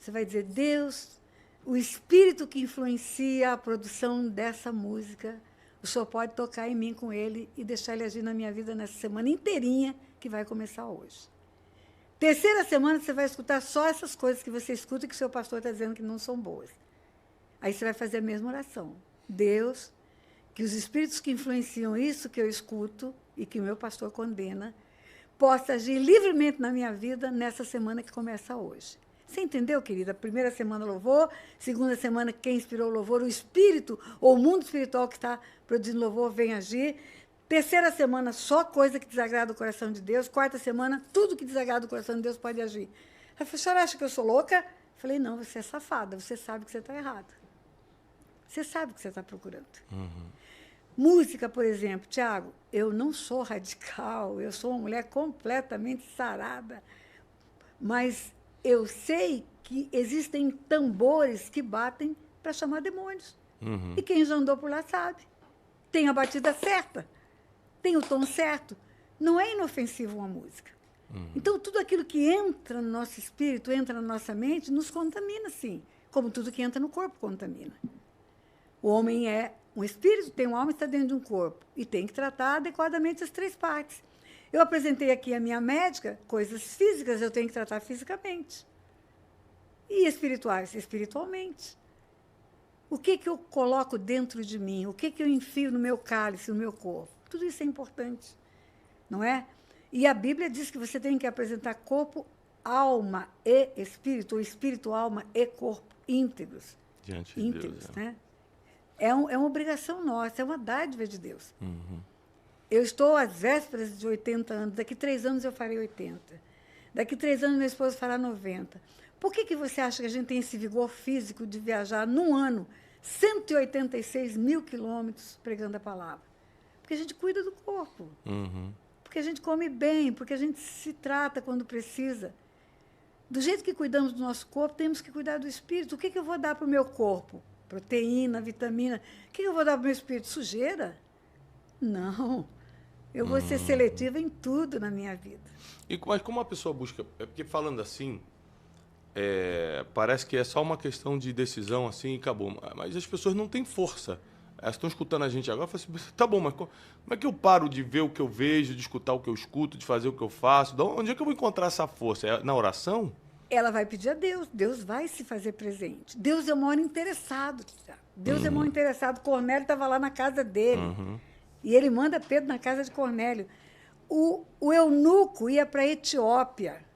Você vai dizer, Deus, o espírito que influencia a produção dessa música, o senhor pode tocar em mim com ele e deixar ele agir na minha vida nessa semana inteirinha que vai começar hoje. Terceira semana, você vai escutar só essas coisas que você escuta e que o seu pastor está dizendo que não são boas. Aí você vai fazer a mesma oração. Deus, que os espíritos que influenciam isso que eu escuto e que o meu pastor condena, possa agir livremente na minha vida nessa semana que começa hoje. Você entendeu, querida? Primeira semana, louvor. Segunda semana, quem inspirou o louvor, o espírito ou o mundo espiritual que está produzindo louvor vem agir. Terceira semana, só coisa que desagrada o coração de Deus. Quarta semana, tudo que desagrada o coração de Deus pode agir. Ela falou, a senhora acha que eu sou louca? Eu falei, não, você é safada, você sabe que você está errada. Você sabe o que você está procurando. Música, por exemplo, Tiago, eu não sou radical, eu sou uma mulher completamente sarada, mas eu sei que existem tambores que batem para chamar demônios. E quem já andou por lá sabe. Tem a batida certa, tem o tom certo. Não é inofensivo uma música. Então, tudo aquilo que entra no nosso espírito, entra na nossa mente, nos contamina, sim. Como tudo que entra no corpo contamina. O homem é um espírito, tem uma alma e está dentro de um corpo. E tem que tratar adequadamente as 3 partes. Eu apresentei aqui a minha médica, coisas físicas eu tenho que tratar fisicamente. E espirituais, espiritualmente. O que eu coloco dentro de mim? O que eu enfio no meu cálice, no meu corpo? Tudo isso é importante, não é? E a Bíblia diz que você tem que apresentar corpo, alma e espírito, ou espírito, alma e corpo íntegros. Diante de Deus, né? É uma obrigação nossa, é uma dádiva de Deus. Eu estou às vésperas de 80 anos, daqui 3 anos eu farei 80. Daqui 3 anos meu esposo fará 90. Por que você acha que a gente tem esse vigor físico de viajar num ano 186 mil quilômetros pregando a palavra? Porque a gente cuida do corpo. Porque a gente come bem, porque a gente se trata quando precisa. Do jeito que cuidamos do nosso corpo, temos que cuidar do espírito. O que eu vou dar para o meu corpo? Proteína, vitamina. O que eu vou dar para o meu espírito? Sujeira? Não. Eu vou ser seletiva em tudo na minha vida. Mas como a pessoa busca... É porque falando assim, parece que é só uma questão de decisão assim e acabou. Mas as pessoas não têm força. Elas estão escutando a gente agora e falam assim, tá bom, mas como é que eu paro de ver o que eu vejo, de escutar o que eu escuto, de fazer o que eu faço? Onde é que eu vou encontrar essa força? É na oração? Ela vai pedir a Deus. Deus vai se fazer presente. Deus é o maior interessado. Deus é o maior interessado. Cornélio estava lá na casa dele. E ele manda Pedro na casa de Cornélio. O eunuco ia para a Etiópia.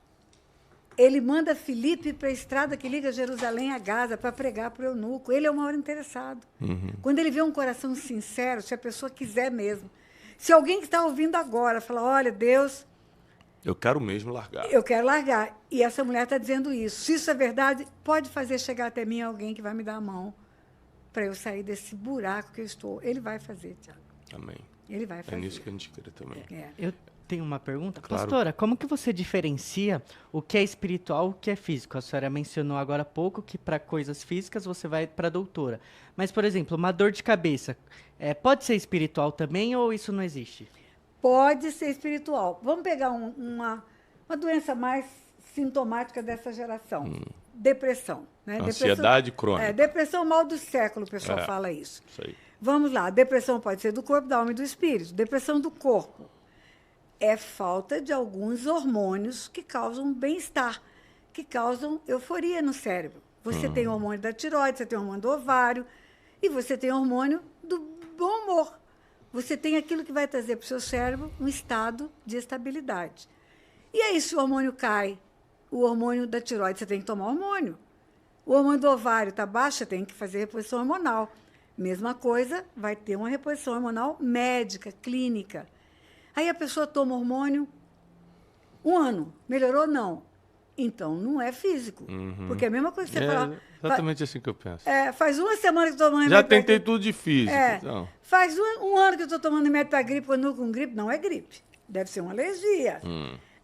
Ele manda Filipe para a estrada que liga Jerusalém a Gaza para pregar para o eunuco. Ele é o maior interessado. Quando ele vê um coração sincero, se a pessoa quiser mesmo. Se alguém que está ouvindo agora falar, olha, Deus... Eu quero mesmo largar. Eu quero largar. E essa mulher está dizendo isso. Se isso é verdade, pode fazer chegar até mim alguém que vai me dar a mão para eu sair desse buraco que eu estou. Ele vai fazer, Tiago. Amém. Ele vai fazer. É nisso que a gente crê também. Eu tenho uma pergunta. Claro. Pastora, como que você diferencia o que é espiritual e o que é físico? A senhora mencionou agora há pouco que para coisas físicas você vai para a doutora. Mas, por exemplo, uma dor de cabeça, pode ser espiritual também ou isso não existe? Pode ser espiritual. Vamos pegar uma doença mais sintomática dessa geração. Depressão. Né? Ansiedade crônica. Depressão mal do século, o pessoal fala isso. Isso aí. Vamos lá. Depressão pode ser do corpo, da alma e do espírito. Depressão do corpo é falta de alguns hormônios que causam bem-estar, que causam euforia no cérebro. Você tem o hormônio da tireoide, você tem o hormônio do ovário e você tem o hormônio do bom humor. Você tem aquilo que vai trazer para o seu cérebro um estado de estabilidade. E aí, se o hormônio cai, o hormônio da tireoide, você tem que tomar hormônio. O hormônio do ovário está baixo, você tem que fazer reposição hormonal. Mesma coisa, vai ter uma reposição hormonal médica, clínica. Aí a pessoa toma hormônio 1 ano. Melhorou? Não. Então, não é físico. Porque é a mesma coisa que você falar... Exatamente assim que eu penso. Faz 1 semana que eu estou tomando Já remédio. tentei tudo de físico. Então. Faz um ano que eu estou tomando remédio para gripe, quando eu com gripe. Não é gripe. Deve ser uma alergia.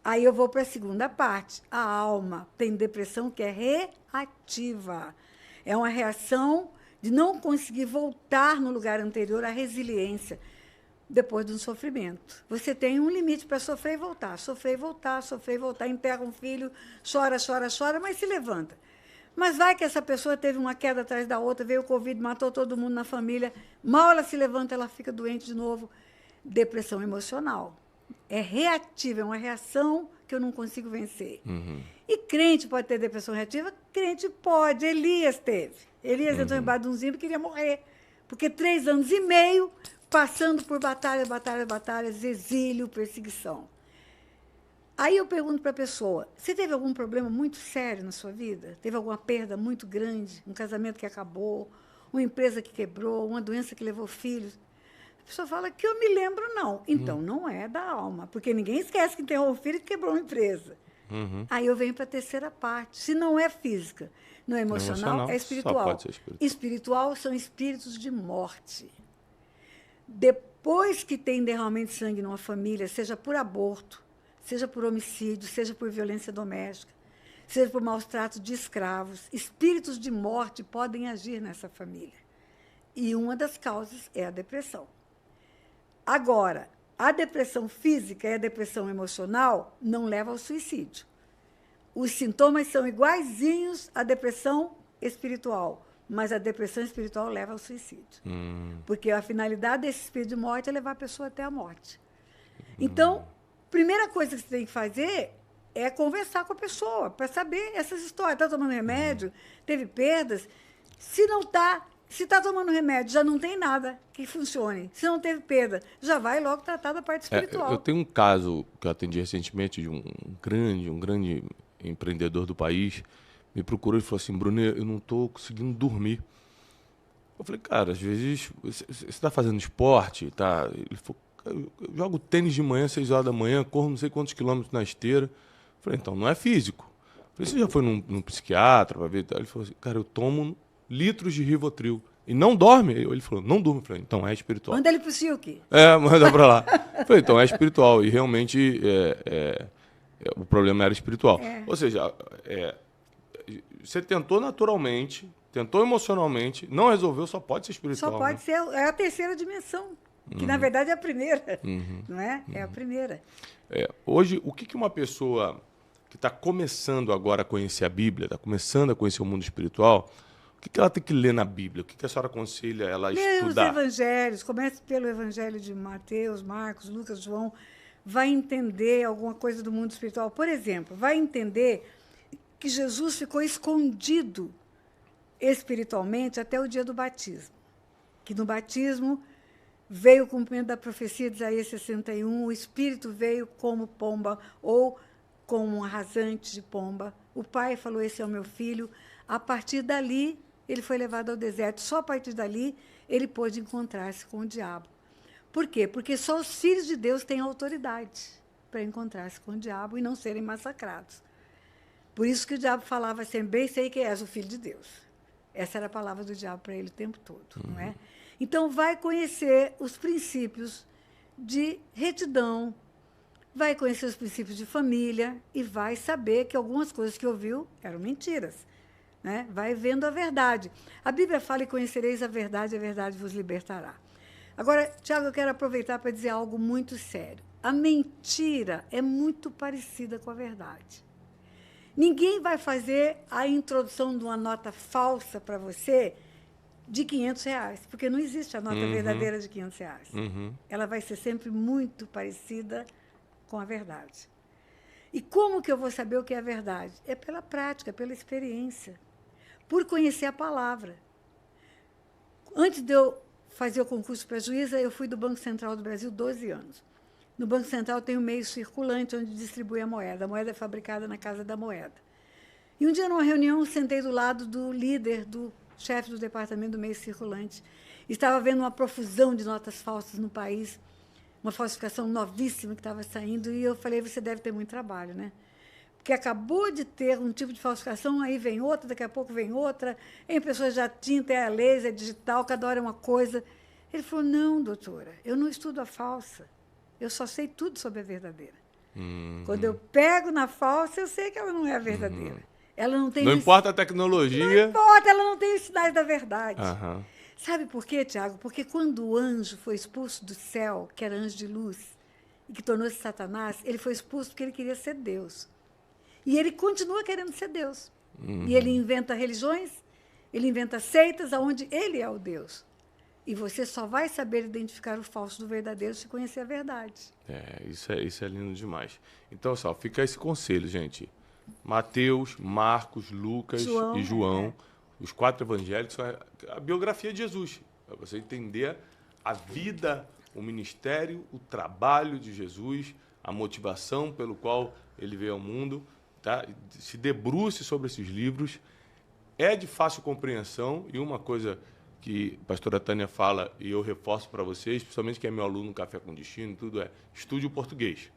Aí eu vou para a segunda parte. A alma tem depressão que é reativa. É uma reação de não conseguir voltar no lugar anterior, a resiliência, depois de um sofrimento. Você tem um limite para sofrer e voltar, sofrer e voltar, sofrer e voltar, enterra um filho, chora, chora, chora, mas se levanta. Mas vai que essa pessoa teve uma queda atrás da outra, veio o Covid, matou todo mundo na família, mal ela se levanta, ela fica doente de novo. Depressão emocional. É reativa, é uma reação que eu não consigo vencer. E crente pode ter depressão reativa? Crente pode. Elias teve. Elias entrou embaixo de um zimbro e queria morrer. Porque 3 anos e meio passando por batalhas, batalhas, batalhas, exílio, perseguição. Aí eu pergunto para a pessoa, você teve algum problema muito sério na sua vida? Teve alguma perda muito grande? Um casamento que acabou? Uma empresa que quebrou? Uma doença que levou filhos? A pessoa fala que eu me lembro, não. Então, não é da alma, porque ninguém esquece que enterrou um filho e quebrou uma empresa. Aí eu venho para a terceira parte. Se não é física, não é emocional, é espiritual. Só pode ser espiritual. Espiritual são espíritos de morte. Depois que tem derramamento de sangue numa família, seja por aborto, seja por homicídio, seja por violência doméstica, seja por maus tratos de escravos, espíritos de morte podem agir nessa família. E uma das causas é a depressão. Agora, a depressão física e a depressão emocional não levam ao suicídio. Os sintomas são iguaizinhos à depressão espiritual, mas a depressão espiritual leva ao suicídio. Porque a finalidade desse espírito de morte é levar a pessoa até a morte. Então, primeira coisa que você tem que fazer é conversar com a pessoa, para saber essas histórias. Está tomando remédio? Teve perdas? Se não está, se está tomando remédio, já não tem nada que funcione. Se não teve perda, já vai logo tratar da parte espiritual. Eu tenho um caso que eu atendi recentemente de um grande empreendedor do país. Me procurou e falou assim: Bruno, eu não estou conseguindo dormir. Eu falei: cara, às vezes você está fazendo esporte, tá? Ele falou: eu jogo tênis de manhã, 6 horas da manhã, corro não sei quantos quilômetros na esteira. Eu falei: então, não é físico. Eu falei: você já foi num psiquiatra para ver? Ele falou assim: cara, eu tomo litros de Rivotril. E não dorme? Ele falou: não durmo. Eu falei: então é espiritual. Manda ele pro Silk. Manda para lá. Eu falei: então é espiritual. E realmente o problema era espiritual. Ou seja, você tentou naturalmente, tentou emocionalmente, não resolveu, só pode ser espiritual. Só pode ser, é a terceira dimensão, que na verdade é a primeira, não é? É a primeira. Hoje, o que uma pessoa que está começando agora a conhecer a Bíblia, está começando a conhecer o mundo espiritual, o que ela tem que ler na Bíblia? O que a senhora aconselha ela a estudar? Os evangelhos, comece pelo evangelho de Mateus, Marcos, Lucas, João, vai entender alguma coisa do mundo espiritual. Por exemplo, vai entender que Jesus ficou escondido espiritualmente até o dia do batismo. Que no batismo veio o cumprimento da profecia de Isaías 61, o Espírito veio como pomba ou como um rasante de pomba. O pai falou: esse é o meu filho. A partir dali, ele foi levado ao deserto. Só a partir dali, ele pôde encontrar-se com o diabo. Por quê? Porque só os filhos de Deus têm autoridade para encontrar-se com o diabo e não serem massacrados. Por isso que o diabo falava sempre: bem sei que és o filho de Deus. Essa era a palavra do diabo para ele o tempo todo, não é? Então, vai conhecer os princípios de retidão, vai conhecer os princípios de família e vai saber que algumas coisas que ouviu eram mentiras, né? Vai vendo a verdade. A Bíblia fala: e conhecereis a verdade vos libertará. Agora, Tiago, eu quero aproveitar para dizer algo muito sério. A mentira é muito parecida com a verdade. Ninguém vai fazer a introdução de uma nota falsa para você de R$500, porque não existe a nota verdadeira de R$500. Ela vai ser sempre muito parecida com a verdade. E como que eu vou saber o que é a verdade? É pela prática, pela experiência, por conhecer a palavra. Antes de eu fazer o concurso para juíza, eu fui do Banco Central do Brasil 12 anos. No Banco Central tem um meio circulante onde distribui a moeda. A moeda é fabricada na Casa da Moeda. E um dia, numa reunião, sentei do lado do líder, do chefe do departamento do meio circulante. Estava vendo uma profusão de notas falsas no país, uma falsificação novíssima que estava saindo, e eu falei: você deve ter muito trabalho, né? Porque acabou de ter um tipo de falsificação, aí vem outra, daqui a pouco vem outra, em pessoas já tinta, é a laser, é digital, cada hora é uma coisa. Ele falou: não, doutora, eu não estudo a falsa, eu só sei tudo sobre a verdadeira. Quando eu pego na falsa, eu sei que ela não é a verdadeira. Ela não tem. Não importa a tecnologia. Não importa, ela não tem os sinais da verdade. Sabe por quê, Tiago? Porque quando o anjo foi expulso do céu, que era anjo de luz, e que tornou-se Satanás, ele foi expulso porque ele queria ser Deus. E ele continua querendo ser Deus. E ele inventa religiões, ele inventa seitas onde ele é o Deus. E você só vai saber identificar o falso do verdadeiro se conhecer a verdade. Isso é lindo demais. Então, só fica esse conselho, gente. Mateus, Marcos, Lucas e João, os 4 evangelhos, são a biografia de Jesus, para você entender a vida, o ministério, o trabalho de Jesus, a motivação pelo qual ele veio ao mundo. Tá? Se debruce sobre esses livros, é de fácil compreensão, e uma coisa que a pastora Tânia fala, e eu reforço para vocês, principalmente quem é meu aluno no Café com Destino, tudo estude o português.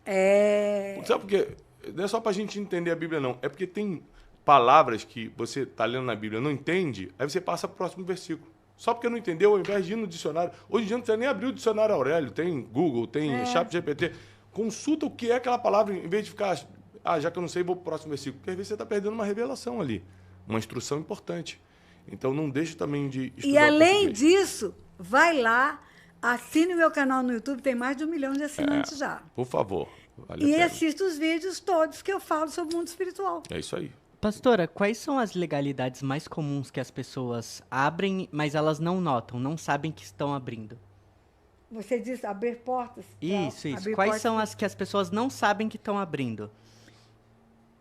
Sabe por quê? Não é só para a gente entender a Bíblia, não. É porque tem palavras que você está lendo na Bíblia e não entende, aí você passa para o próximo versículo. Só porque não entendeu, ao invés de ir no dicionário. Hoje em dia não precisa nem abrir o dicionário Aurélio, tem Google, tem ChatGPT. Consulta o que é aquela palavra, em vez de ficar já que eu não sei, vou pro próximo versículo. Porque às vezes você está perdendo uma revelação ali, uma instrução importante. Então não deixe também de estudar. E além disso, vai lá, assine o meu canal no YouTube, tem mais de 1 milhão de assinantes já. Por favor. Vale E assista os vídeos todos que eu falo sobre o mundo espiritual. É isso aí. Pastora, quais são as legalidades mais comuns que as pessoas abrem, mas elas não notam, não sabem que estão abrindo? Você disse abrir portas? Isso. Quais são as que as pessoas não sabem que estão abrindo?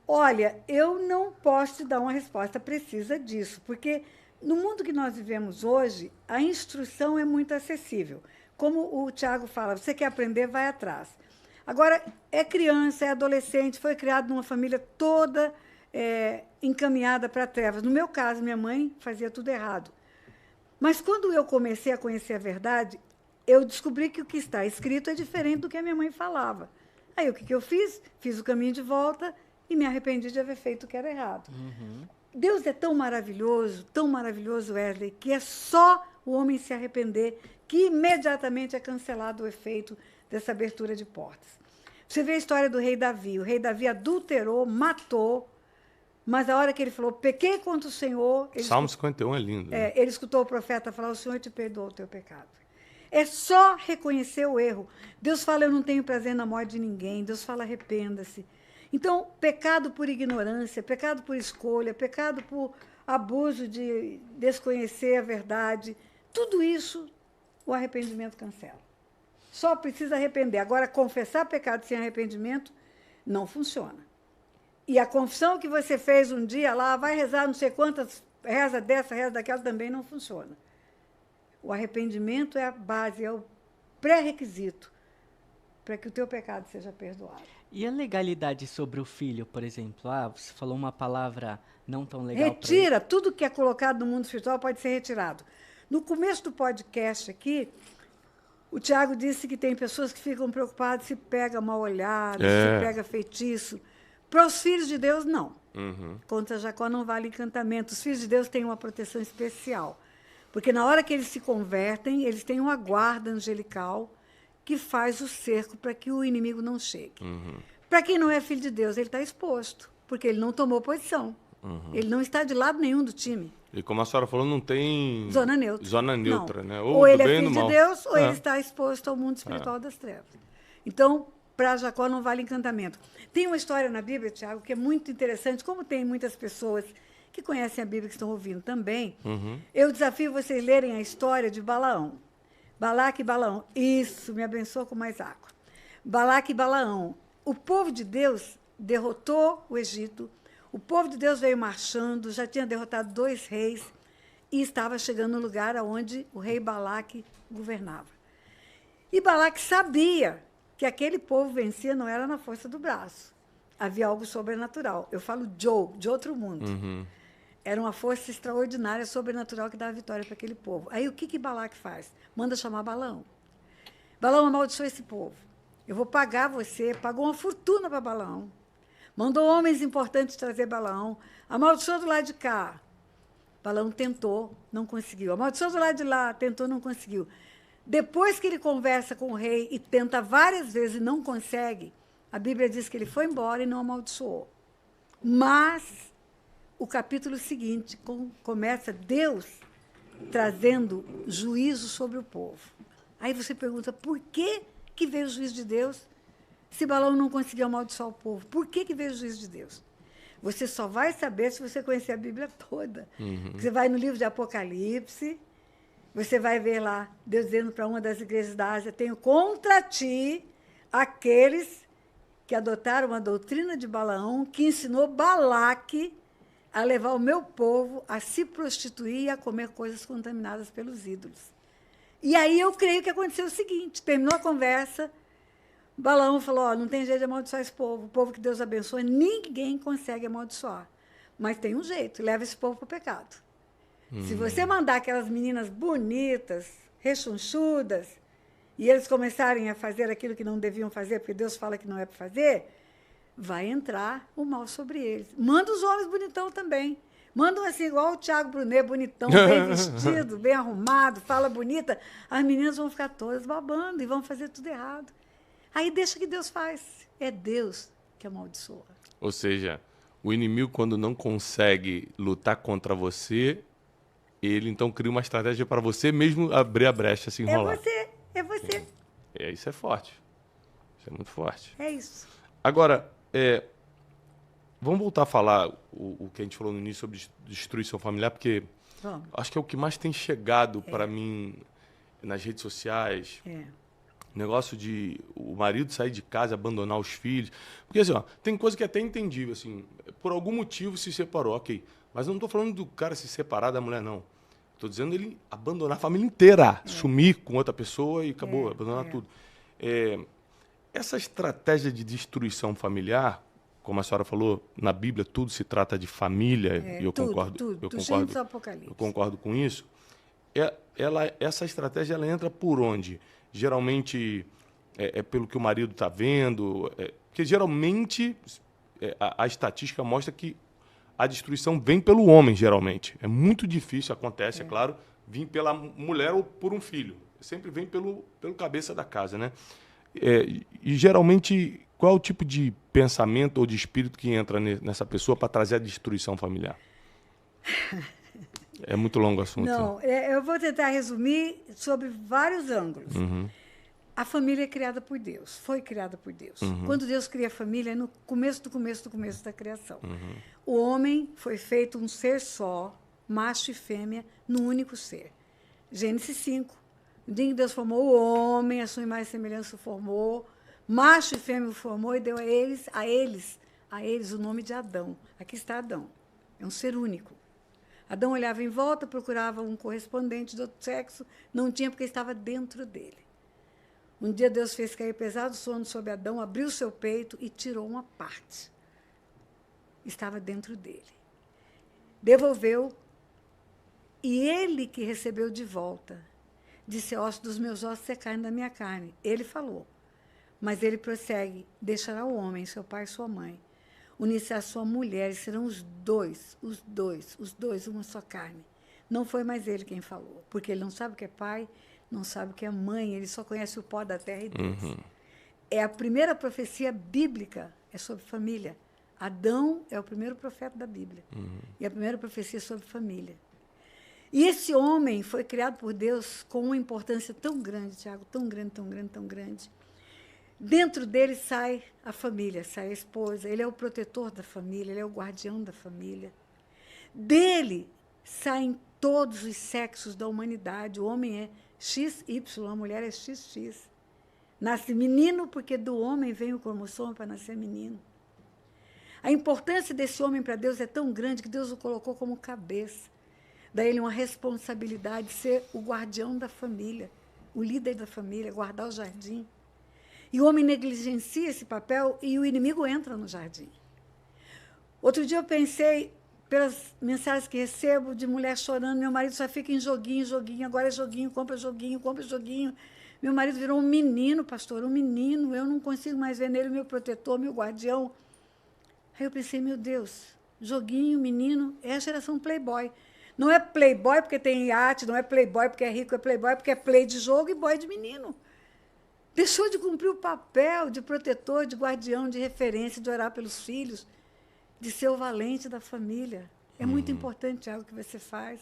Olha, eu não posso te dar uma resposta precisa disso, porque no mundo que nós vivemos hoje, a instrução é muito acessível. Como o Tiago fala, você quer aprender, vai atrás. Agora, é criança, é adolescente, foi criado numa família toda encaminhada para trevas. No meu caso, minha mãe fazia tudo errado. Mas quando eu comecei a conhecer a verdade, eu descobri que o que está escrito é diferente do que a minha mãe falava. Aí, o que eu fiz? Fiz o caminho de volta e me arrependi de haver feito o que era errado. Uhum. Deus é tão maravilhoso, Wesley, que é só o homem se arrepender que imediatamente é cancelado o efeito dessa abertura de portas. Você vê a história do rei Davi. O rei Davi adulterou, matou, mas a hora que ele falou, pequei contra o Senhor... Salmo 51 é lindo. Né? Ele escutou o profeta falar, o Senhor te perdoou o teu pecado. É só reconhecer o erro. Deus fala, eu não tenho prazer na morte de ninguém. Deus fala, arrependa-se. Então, pecado por ignorância, pecado por escolha, pecado por abuso de desconhecer a verdade, tudo isso o arrependimento cancela. Só precisa arrepender. Agora, confessar pecado sem arrependimento não funciona. E a confissão que você fez um dia lá, vai rezar não sei quantas, reza dessa, reza daquela, também não funciona. O arrependimento é a base, é o pré-requisito para que o teu pecado seja perdoado. E a legalidade sobre o filho, por exemplo? Você falou uma palavra não tão legal. Retira, tudo que é colocado no mundo espiritual pode ser retirado. No começo do podcast aqui, o Tiago disse que tem pessoas que ficam preocupadas se pega mal olhado, se pega feitiço. Para os filhos de Deus, não. Uhum. Contra Jacó não vale encantamento. Os filhos de Deus têm uma proteção especial. Porque na hora que eles se convertem, eles têm uma guarda angelical que faz o cerco para que o inimigo não chegue. Uhum. Para quem não é filho de Deus, ele está exposto, porque ele não tomou posição. Uhum. Ele não está de lado nenhum do time. E como a senhora falou, não tem... Zona neutra. Zona neutra, né? Ou ele é filho de Deus, ou ele está exposto ao mundo espiritual das trevas. Então, para Jacó não vale encantamento. Tem uma história na Bíblia, Tiago, que é muito interessante, como tem muitas pessoas que conhecem a Bíblia, que estão ouvindo também. Uhum. Eu desafio vocês a lerem a história de Balaão. Balaque e Balaão. Isso, me abençoa com mais água. Balaque e Balaão. O povo de Deus derrotou o Egito. O povo de Deus veio marchando, já tinha derrotado 2 reis e estava chegando no lugar onde o rei Balaque governava. E Balaque sabia que aquele povo vencia não era na força do braço. Havia algo sobrenatural. Eu falo de outro mundo. Uhum. Era uma força extraordinária, sobrenatural, que dava vitória para aquele povo. Aí o que Balaque faz? Manda chamar Balaão. Balaão amaldiçoou esse povo. Eu vou pagar você. Pagou uma fortuna para Balaão. Mandou homens importantes trazer Balaão. Amaldiçoou do lado de cá. Balaão tentou, não conseguiu. Amaldiçoou do lado de lá, tentou, não conseguiu. Depois que ele conversa com o rei e tenta várias vezes e não consegue, a Bíblia diz que ele foi embora e não amaldiçoou. Mas o capítulo seguinte começa Deus trazendo juízo sobre o povo. Aí você pergunta, por que veio o juízo de Deus se Balaão não conseguiu amaldiçoar o povo? Por que veio o juízo de Deus? Você só vai saber se você conhecer a Bíblia toda. Uhum. Você vai no livro de Apocalipse, você vai ver lá Deus dizendo para uma das igrejas da Ásia, tenho contra ti aqueles que adotaram a doutrina de Balaão, que ensinou Balaque a levar o meu povo a se prostituir e a comer coisas contaminadas pelos ídolos. E aí eu creio que aconteceu o seguinte, terminou a conversa, Balaão falou, não tem jeito de amaldiçoar esse povo, o povo que Deus abençoa, ninguém consegue amaldiçoar. Mas tem um jeito, leva esse povo para o pecado. Se você mandar aquelas meninas bonitas, rechonchudas, e eles começarem a fazer aquilo que não deviam fazer, porque Deus fala que não é para fazer, vai entrar o mal sobre eles. Manda os homens bonitão também. Mandam assim, igual o Tiago Brunet, bonitão, bem vestido, bem arrumado, fala bonita. As meninas vão ficar todas babando e vão fazer tudo errado. Aí deixa que Deus faz. É Deus que amaldiçoa. Ou seja, o inimigo, quando não consegue lutar contra você, ele então cria uma estratégia para você mesmo abrir a brecha, se enrolar. É você. Isso é forte. Isso é muito forte. É isso. Agora, vamos voltar a falar o que a gente falou no início sobre destruição familiar, porque acho que é o que mais tem chegado para mim nas redes sociais. O negócio de o marido sair de casa, abandonar os filhos. Porque assim, ó, tem coisa que é até entendível, assim, por algum motivo se separou, ok. Mas eu não estou falando do cara se separar da mulher, não. Estou dizendo ele abandonar a família inteira, sumir com outra pessoa e acabou, abandonar tudo. Essa estratégia de destruição familiar, como a senhora falou, na Bíblia tudo se trata de família, e eu concordo. Eu concordo com isso. Essa estratégia ela entra por onde? Geralmente é pelo que o marido está vendo, porque geralmente a estatística mostra que a destruição vem pelo homem, geralmente. É muito difícil, acontece, é claro, vir pela mulher ou por um filho. Sempre vem pelo cabeça da casa, né? E geralmente, qual é o tipo de pensamento ou de espírito que entra nessa pessoa para trazer a destruição familiar? É muito longo o assunto. Não, eu vou tentar resumir sobre vários ângulos. A família é criada por Deus, foi criada por Deus. Quando Deus cria a família, é no começo da criação. O homem foi feito um ser só, macho e fêmea, num único ser. Gênesis 5. No dia que Deus formou o homem, a sua imagem e semelhança o formou, macho e fêmea o formou e deu a eles o nome de Adão. Aqui está Adão. É um ser único. Adão olhava em volta, procurava um correspondente do outro sexo, não tinha porque estava dentro dele. Um dia Deus fez cair pesado sono sobre Adão, abriu seu peito e tirou uma parte. Estava dentro dele. Devolveu, e ele que recebeu de volta, disse: ossos dos meus ossos é carne da minha carne. Ele falou. Mas ele prossegue: deixará o homem, seu pai e sua mãe, unir-se à sua mulher, e serão os dois, uma só carne. Não foi mais ele quem falou, porque ele não sabe o que é pai, não sabe o que é mãe, ele só conhece o pó da terra e Deus. É a primeira profecia bíblica, é sobre família. Adão é o primeiro profeta da Bíblia. E a primeira profecia é sobre família. E esse homem foi criado por Deus com uma importância tão grande, Tiago, tão grande, tão grande, tão grande. Dentro dele sai a família, sai a esposa, ele é o protetor da família, ele é o guardião da família. Dele saem todos os sexos da humanidade. O homem é XY, a mulher é XX. Nasce menino porque do homem vem o cromossomo para nascer menino. A importância desse homem para Deus é tão grande que Deus o colocou como cabeça. Dá ele uma responsabilidade de ser o guardião da família, o líder da família, guardar o jardim. E o homem negligencia esse papel e o inimigo entra no jardim. Outro dia eu pensei, pelas mensagens que recebo de mulher chorando, meu marido só fica em joguinho, agora é joguinho, compra joguinho. Meu marido virou um menino, pastor, um menino, eu não consigo mais ver nele o meu protetor, meu guardião. Aí eu pensei, meu Deus, joguinho, menino, é a geração playboy. Não é playboy porque tem iate, não é playboy porque é rico, é playboy porque é play de jogo e boy de menino. Deixou de cumprir o papel de protetor, de guardião, de referência, de orar pelos filhos, de ser o valente da família. É muito importante algo que você faz.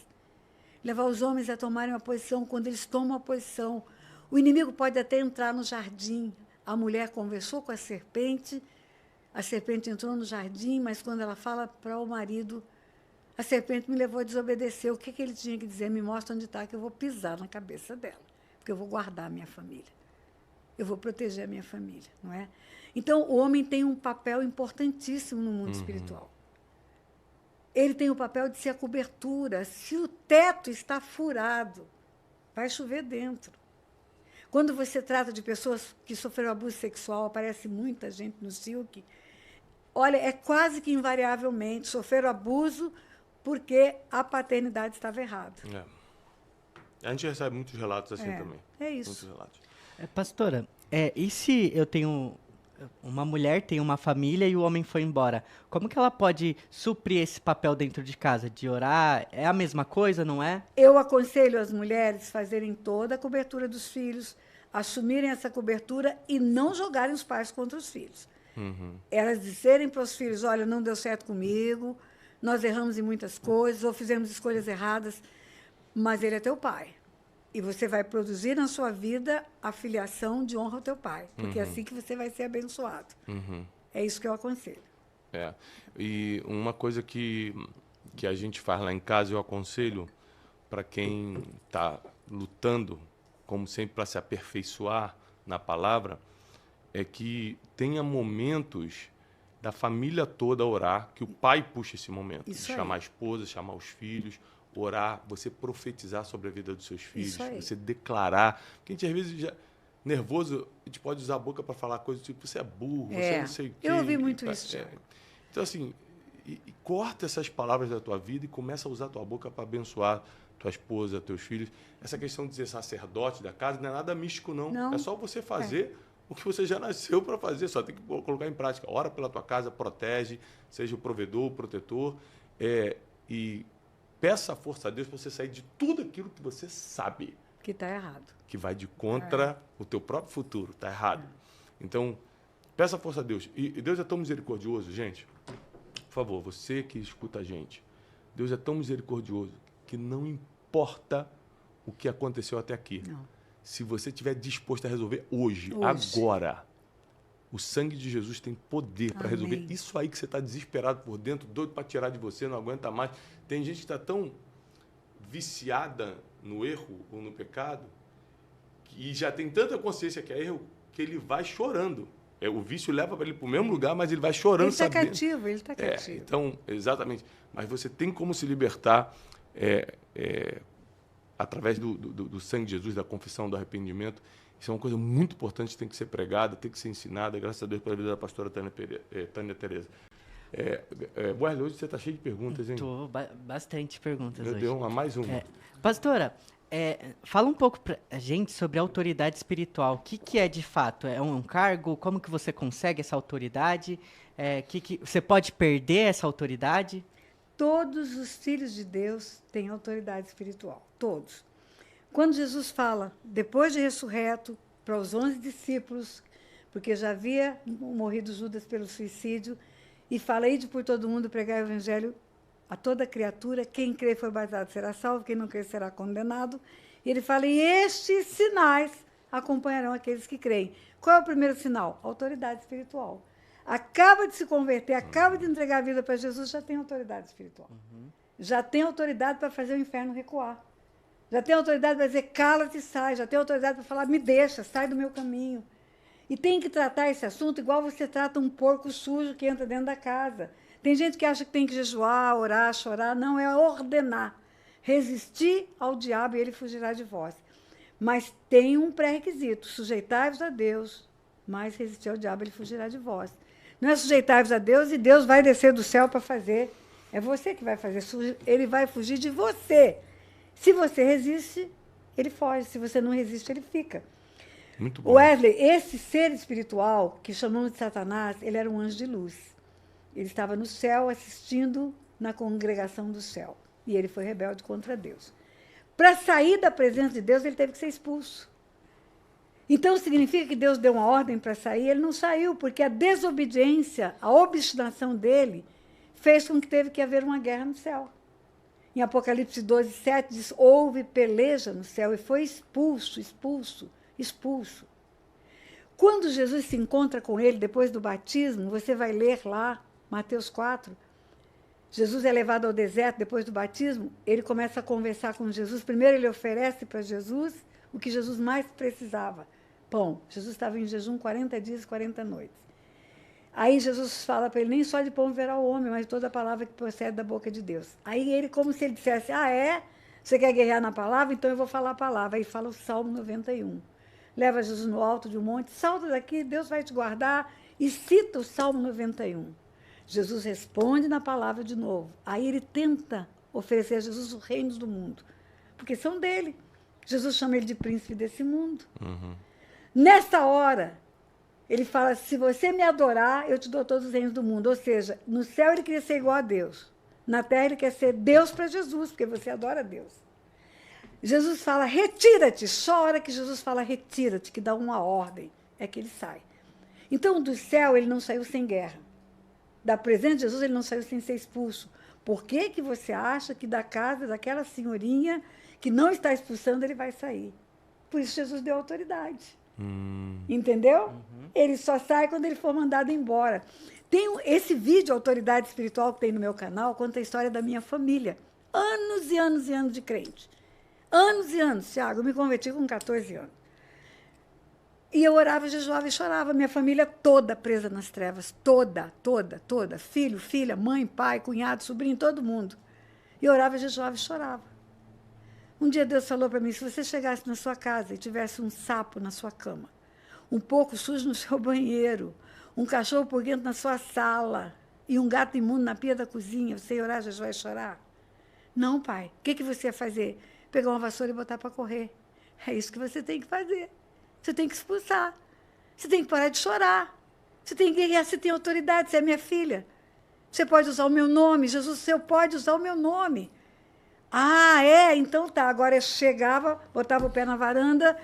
Levar os homens a tomarem uma posição. Quando eles tomam uma posição, o inimigo pode até entrar no jardim. A mulher conversou com a serpente entrou no jardim, mas quando ela fala para o marido, a serpente me levou a desobedecer. O que ele tinha que dizer? Me mostra onde está, que eu vou pisar na cabeça dela, porque eu vou guardar a minha família. Eu vou proteger a minha família, não é? Então, o homem tem um papel importantíssimo no mundo espiritual. Ele tem o papel de ser a cobertura. Se o teto está furado, vai chover dentro. Quando você trata de pessoas que sofreram abuso sexual, aparece muita gente no Silk, olha, é quase que invariavelmente sofreram abuso porque a paternidade estava errada. A gente recebe muitos relatos assim também. É isso. Muitos relatos. Pastora, e se eu tenho uma mulher, tem uma família e o homem foi embora? Como que ela pode suprir esse papel dentro de casa? De orar? É a mesma coisa, não é? Eu aconselho as mulheres fazerem toda a cobertura dos filhos, assumirem essa cobertura e não jogarem os pais contra os filhos. Elas dizerem para os filhos, olha, não deu certo comigo, nós erramos em muitas coisas, ou fizemos escolhas erradas, mas ele é teu pai. E você vai produzir na sua vida a filiação de honra ao teu pai, porque é assim que você vai ser abençoado. É isso que eu aconselho. E uma coisa que a gente faz lá em casa, eu aconselho para quem está lutando, como sempre, para se aperfeiçoar na palavra, é que tenha momentos da família toda orar, que o pai puxe esse momento. Isso de chamar a esposa, chamar os filhos, orar, você profetizar sobre a vida dos seus filhos, você declarar. Porque a gente, às vezes, já nervoso, a gente pode usar a boca para falar coisas tipo, você é burro, você não sei o quê. Eu ouvi muito isso. Então, assim, corta essas palavras da tua vida e começa a usar a tua boca para abençoar tua esposa, teus filhos. Essa questão de ser sacerdote da casa não é nada místico, não. É só você fazer o que você já nasceu para fazer, só tem que colocar em prática. Ora pela tua casa, protege, seja o provedor, o protetor, e peça a força a Deus para você sair de tudo aquilo que você sabe. Que está errado. Que vai de contra o teu próprio futuro, está errado. Então, peça a força a Deus. E Deus é tão misericordioso, gente. Por favor, você que escuta a gente, Deus é tão misericordioso que não importa o que aconteceu até aqui. Não. Se você estiver disposto a resolver hoje, agora, o sangue de Jesus tem poder para resolver isso aí que você está desesperado por dentro, doido para tirar de você, não aguenta mais. Tem gente que está tão viciada no erro ou no pecado e já tem tanta consciência que é erro que ele vai chorando. O vício leva para ele para o mesmo lugar, mas ele vai chorando. Ele está cativo, ele está cativo. Então, exatamente. Mas você tem como se libertar através do sangue de Jesus, da confissão, do arrependimento. Isso é uma coisa muito importante, tem que ser pregada, tem que ser ensinada. Graças a Deus pela vida da pastora Tânia Tereza. Wesley, hoje você está cheio de perguntas, hein? Estou bastante perguntas hoje. Meu Deus, mais uma. Pastora, fala um pouco para a gente sobre a autoridade espiritual. O que é de fato? É um cargo? Como que você consegue essa autoridade? Você pode perder essa autoridade? Todos os filhos de Deus têm autoridade espiritual. Todos. Quando Jesus fala, depois de ressurreto, para os 11 discípulos, porque já havia morrido Judas pelo suicídio, e fala, ide por todo mundo pregar o evangelho a toda criatura, quem crê e for batizado será salvo, quem não crê será condenado. E ele fala, e estes sinais acompanharão aqueles que creem. Qual é o primeiro sinal? Autoridade espiritual. Acaba de se converter, acaba de entregar a vida para Jesus, já tem autoridade espiritual. Já tem autoridade para fazer o inferno recuar. Já tem autoridade para dizer, cala-te e sai. Já tem autoridade para falar, me deixa, sai do meu caminho. E tem que tratar esse assunto igual você trata um porco sujo que entra dentro da casa. Tem gente que acha que tem que jejuar, orar, chorar. Não, é ordenar. Resistir ao diabo e ele fugirá de vós. Mas tem um pré-requisito, sujeitai-vos a Deus, mas resistir ao diabo ele fugirá de vós. Não é sujeitai-vos a Deus e Deus vai descer do céu para fazer. É você que vai fazer. Ele vai fugir de você. Se você resiste, ele foge. Se você não resiste, ele fica. Muito bom. Wesley, esse ser espiritual, que chamamos de Satanás, ele era um anjo de luz. Ele estava no céu assistindo na congregação do céu. E ele foi rebelde contra Deus. Para sair da presença de Deus, ele teve que ser expulso. Então, significa que Deus deu uma ordem para sair? Ele não saiu, porque a desobediência, a obstinação dele, fez com que teve que haver uma guerra no céu. Em Apocalipse 12, 7, diz, houve peleja no céu e foi expulso. Quando Jesus se encontra com ele, depois do batismo, você vai ler lá, Mateus 4, Jesus é levado ao deserto depois do batismo, ele começa a conversar com Jesus. Primeiro ele oferece para Jesus o que Jesus mais precisava, pão. Jesus estava em jejum 40 dias e 40 noites. Aí Jesus fala para ele, nem só de pão viverá o homem, mas de toda a palavra que procede da boca de Deus. Aí ele, como se ele dissesse, você quer guerrear na palavra? Então eu vou falar a palavra. Aí fala o Salmo 91. Leva Jesus no alto de um monte, salta daqui, Deus vai te guardar, e cita o Salmo 91. Jesus responde na palavra de novo. Aí ele tenta oferecer a Jesus os reinos do mundo, porque são dele. Jesus chama ele de príncipe desse mundo. Nessa hora, ele fala, se você me adorar, eu te dou todos os reinos do mundo. Ou seja, no céu ele queria ser igual a Deus. Na terra ele quer ser Deus para Jesus, porque você adora Deus. Jesus fala, retira-te. Só a hora que Jesus fala, retira-te, que dá uma ordem, é que ele sai. Então, do céu, ele não saiu sem guerra. Da presença de Jesus, ele não saiu sem ser expulso. Por que que você acha que da casa daquela senhorinha que não está expulsando, ele vai sair? Por isso Jesus deu autoridade. Entendeu? Ele só sai quando ele for mandado embora. Tem esse vídeo, Autoridade Espiritual, que tem no meu canal, conta a história da minha família. Anos e anos e anos de crente. Anos e anos, Tiago. Eu me converti com 14 anos. E eu orava, jejuava e chorava. Minha família toda presa nas trevas. Toda, toda, toda. Filho, filha, mãe, pai, cunhado, sobrinho, todo mundo. E eu orava, jejuava e chorava. Um dia Deus falou para mim, se você chegasse na sua casa e tivesse um sapo na sua cama, um pouco sujo no seu banheiro, um cachorro porquento na sua sala e um gato imundo na pia da cozinha, você ia orar, jejuar e chorar? Não, pai. O que você ia fazer? Pegar uma vassoura e botar para correr. É isso que você tem que fazer. Você tem que expulsar. Você tem que parar de chorar. Você tem que guerrear, você tem autoridade, você é minha filha. Você pode usar o meu nome. Jesus, você pode usar o meu nome. Ah, é? Então tá. Agora eu chegava, botava o pé na varanda,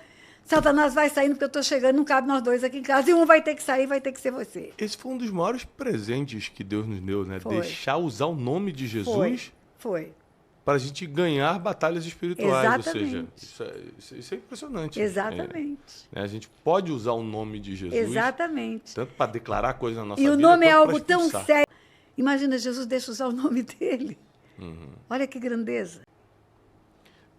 Satanás vai saindo porque eu estou chegando, não cabe nós dois aqui em casa, e um vai ter que sair, vai ter que ser você. Esse foi um dos maiores presentes que Deus nos deu, né? Foi. Deixar usar o nome de Jesus Foi. para a gente ganhar batalhas espirituais. Exatamente. Ou seja, isso é impressionante. Exatamente. A gente pode usar o nome de Jesus. Exatamente. Tanto para declarar coisas na nossa vida. vida. E o nome é algo tão sério. Imagina, Jesus deixa usar o nome dele. Olha que grandeza.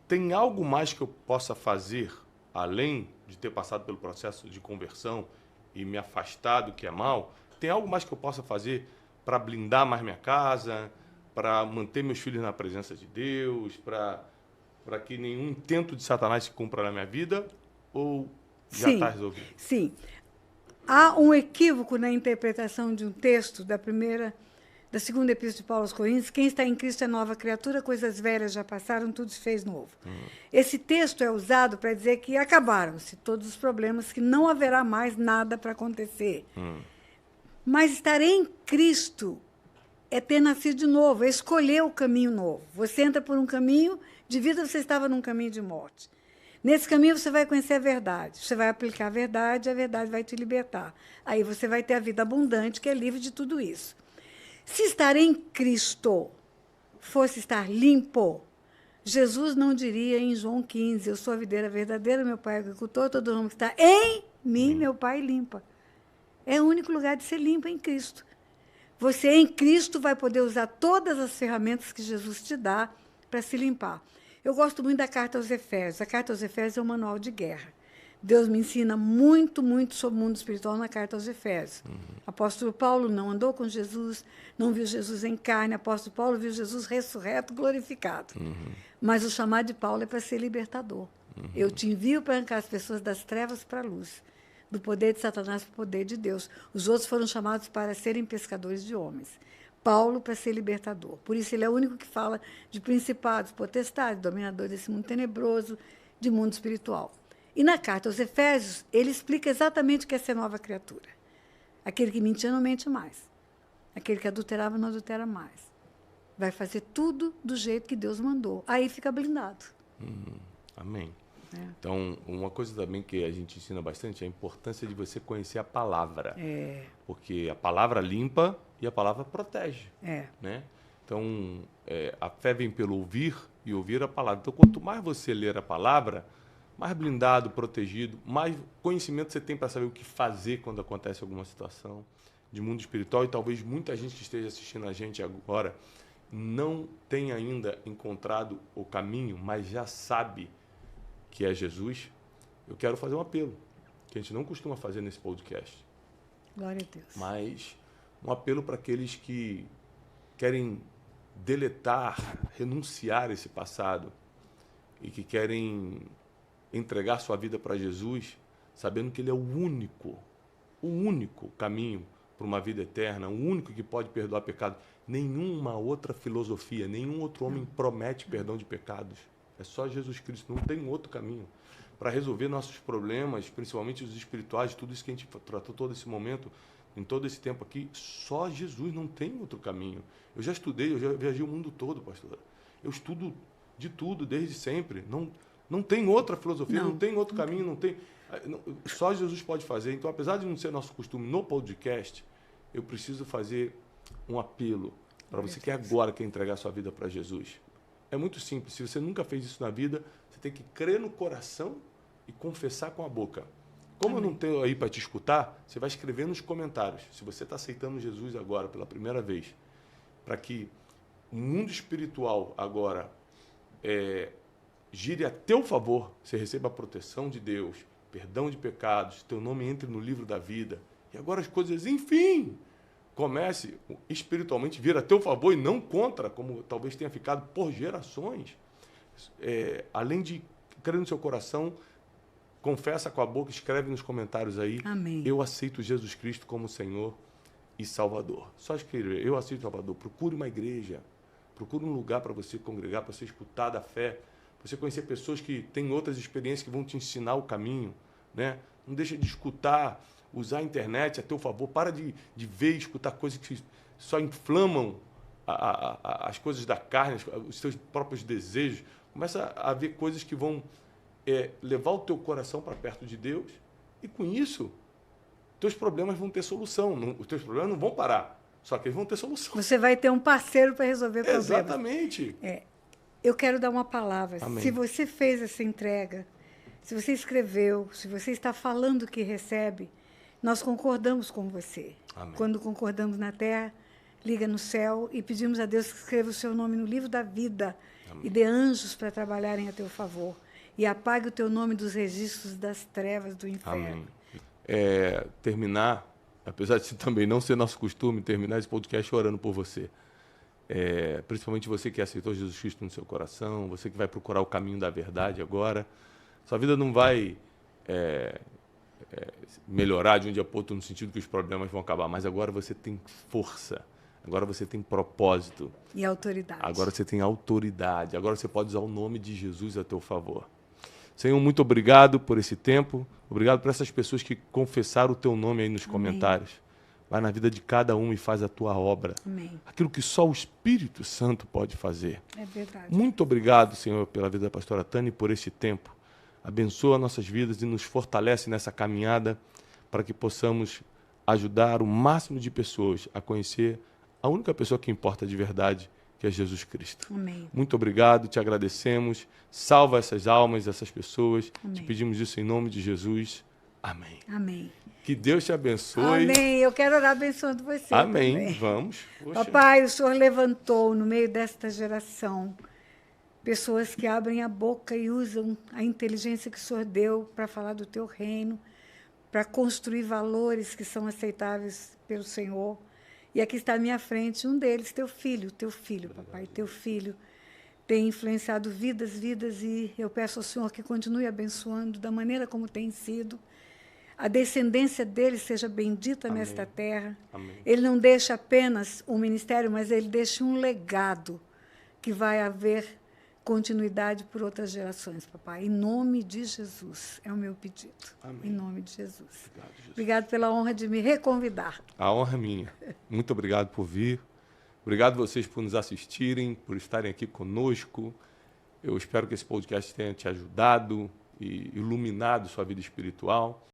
Tem algo mais que eu possa fazer, além de ter passado pelo processo de conversão e me afastar do que é mal? Tem algo mais que eu possa fazer para blindar mais minha casa, para manter meus filhos na presença de Deus, para que nenhum intento de Satanás se cumpra na minha vida? Ou já está resolvido? Sim. Há um equívoco na interpretação de um texto da segunda epístola de Paulo aos Coríntios: quem está em Cristo é nova criatura, coisas velhas já passaram, tudo se fez novo. Esse texto é usado para dizer que acabaram-se todos os problemas, que não haverá mais nada para acontecer. Mas estar em Cristo é ter nascido de novo, é escolher o caminho novo. Você entra por um caminho de vida, você estava num caminho de morte. Nesse caminho você vai conhecer a verdade, você vai aplicar a verdade vai te libertar. Aí você vai ter a vida abundante, que é livre de tudo isso. Se estar em Cristo fosse estar limpo, Jesus não diria em João 15, eu sou a videira verdadeira, meu pai é agricultor, todo ramo que está em mim, meu pai limpa. É o único lugar de ser limpo em Cristo. Você em Cristo vai poder usar todas as ferramentas que Jesus te dá para se limpar. Eu gosto muito da carta aos Efésios. A carta aos Efésios é um manual de guerra. Deus me ensina muito, muito sobre o mundo espiritual na carta aos Efésios. Apóstolo Paulo não andou com Jesus, não viu Jesus em carne. Apóstolo Paulo viu Jesus ressurreto, glorificado. Mas o chamado de Paulo é para ser libertador. Eu te envio para arrancar as pessoas das trevas para a luz, do poder de Satanás para o poder de Deus. Os outros foram chamados para serem pescadores de homens. Paulo para ser libertador. Por isso ele é o único que fala de principados, potestades, dominador desse mundo tenebroso, de mundo espiritual. E na carta aos Efésios, ele explica exatamente o que é ser nova criatura. Aquele que mentia não mente mais. Aquele que adulterava não adultera mais. Vai fazer tudo do jeito que Deus mandou. Aí fica blindado. Amém. Então, uma coisa também que a gente ensina bastante é a importância de você conhecer a palavra. Porque a palavra limpa e a palavra protege. Né? Então, a fé vem pelo ouvir e ouvir a palavra. Então, quanto mais você ler a palavra, mais blindado, protegido, mais conhecimento você tem para saber o que fazer quando acontece alguma situação de mundo espiritual. E talvez muita gente que esteja assistindo a gente agora não tenha ainda encontrado o caminho, mas já sabe que é Jesus. Eu quero fazer um apelo, que a gente não costuma fazer nesse podcast. Glória a Deus. Mas um apelo para aqueles que querem deletar, renunciar esse passado e que querem entregar sua vida para Jesus, sabendo que Ele é o único caminho para uma vida eterna, o único que pode perdoar pecados. Nenhuma outra filosofia, nenhum outro homem promete perdão de pecados. É só Jesus Cristo, não tem outro caminho para resolver nossos problemas, principalmente os espirituais, tudo isso que a gente tratou todo esse momento, em todo esse tempo aqui. Só Jesus, não tem outro caminho. Eu já estudei, eu já viajei o mundo todo, pastora. Eu estudo de tudo, desde sempre. Não tem outra filosofia, não tem outro caminho, não tem. Só Jesus pode fazer. Então, apesar de não ser nosso costume no podcast, eu preciso fazer um apelo para você que agora quer entregar sua vida para Jesus. É muito simples. Se você nunca fez isso na vida, você tem que crer no coração e confessar com a boca. Como eu não tenho aí para te escutar, você vai escrever nos comentários. Se você está aceitando Jesus agora pela primeira vez, para que o mundo espiritual agora gire a teu favor, você receba a proteção de Deus, perdão de pecados, teu nome entre no livro da vida. E agora as coisas, enfim, comece espiritualmente vir a teu favor e não contra, como talvez tenha ficado por gerações. Além de crer no seu coração, confessa com a boca, escreve nos comentários aí. Amém. Eu aceito Jesus Cristo como Senhor e Salvador. Só escrever, eu aceito Salvador. Procure uma igreja, procure um lugar para você congregar, para você escutar da fé, para você conhecer pessoas que têm outras experiências que vão te ensinar o caminho, né? Não deixa de escutar, usar a internet a teu favor. Para de ver e escutar coisas que só inflamam as coisas da carne, os seus próprios desejos. Começa a ver coisas que vão levar o teu coração para perto de Deus, e com isso, teus problemas vão ter solução. Os teus problemas não vão parar, só que eles vão ter solução. Você vai ter um parceiro para resolver problemas. Exatamente. Eu quero dar uma palavra. Amém. Se você fez essa entrega, se você escreveu, se você está falando que recebe, nós concordamos com você. Amém. Quando concordamos na terra, liga no céu e pedimos a Deus que escreva o seu nome no livro da vida. Amém. E dê anjos para trabalharem a teu favor. E apague o teu nome dos registros das trevas do inferno. Amém. Terminar, apesar de também não ser nosso costume, terminar esse podcast orando por você. Principalmente você que aceitou Jesus Cristo no seu coração, você que vai procurar o caminho da verdade agora. Sua vida não vai melhorar de um dia para o outro no sentido que os problemas vão acabar, mas agora você tem força, agora você tem propósito. E autoridade. Agora você tem autoridade, agora você pode usar o nome de Jesus a teu favor. Senhor, muito obrigado por esse tempo, obrigado por essas pessoas que confessaram o teu nome aí nos Amém. comentários. Vai na vida de cada um e faz a tua obra. Amém. Aquilo que só o Espírito Santo pode fazer. É verdade. Muito obrigado, Senhor, pela vida da pastora Tânia e por esse tempo. Abençoa nossas vidas e nos fortalece nessa caminhada para que possamos ajudar o máximo de pessoas a conhecer a única pessoa que importa de verdade, que é Jesus Cristo. Amém. Muito obrigado, te agradecemos. Salva essas almas, essas pessoas. Amém. Te pedimos isso em nome de Jesus. Amém. Amém. Que Deus te abençoe. Amém. Eu quero orar abençoando você. Amém. Também. Vamos. Poxa. Papai, o Senhor levantou no meio desta geração pessoas que abrem a boca e usam a inteligência que o Senhor deu para falar do teu reino, para construir valores que são aceitáveis pelo Senhor. E aqui está à minha frente um deles, teu filho, papai, teu filho tem influenciado vidas, e eu peço ao Senhor que continue abençoando da maneira como tem sido. A descendência dele seja bendita Amém. Nesta terra. Amém. Ele não deixa apenas um ministério, mas ele deixa um legado que vai haver continuidade por outras gerações, papai. Em nome de Jesus, é o meu pedido. Amém. Em nome de Jesus. Obrigado, Jesus. Obrigado pela honra de me reconvidar. A honra é minha. Muito obrigado por vir. Obrigado vocês por nos assistirem, por estarem aqui conosco. Eu espero que esse podcast tenha te ajudado e iluminado sua vida espiritual.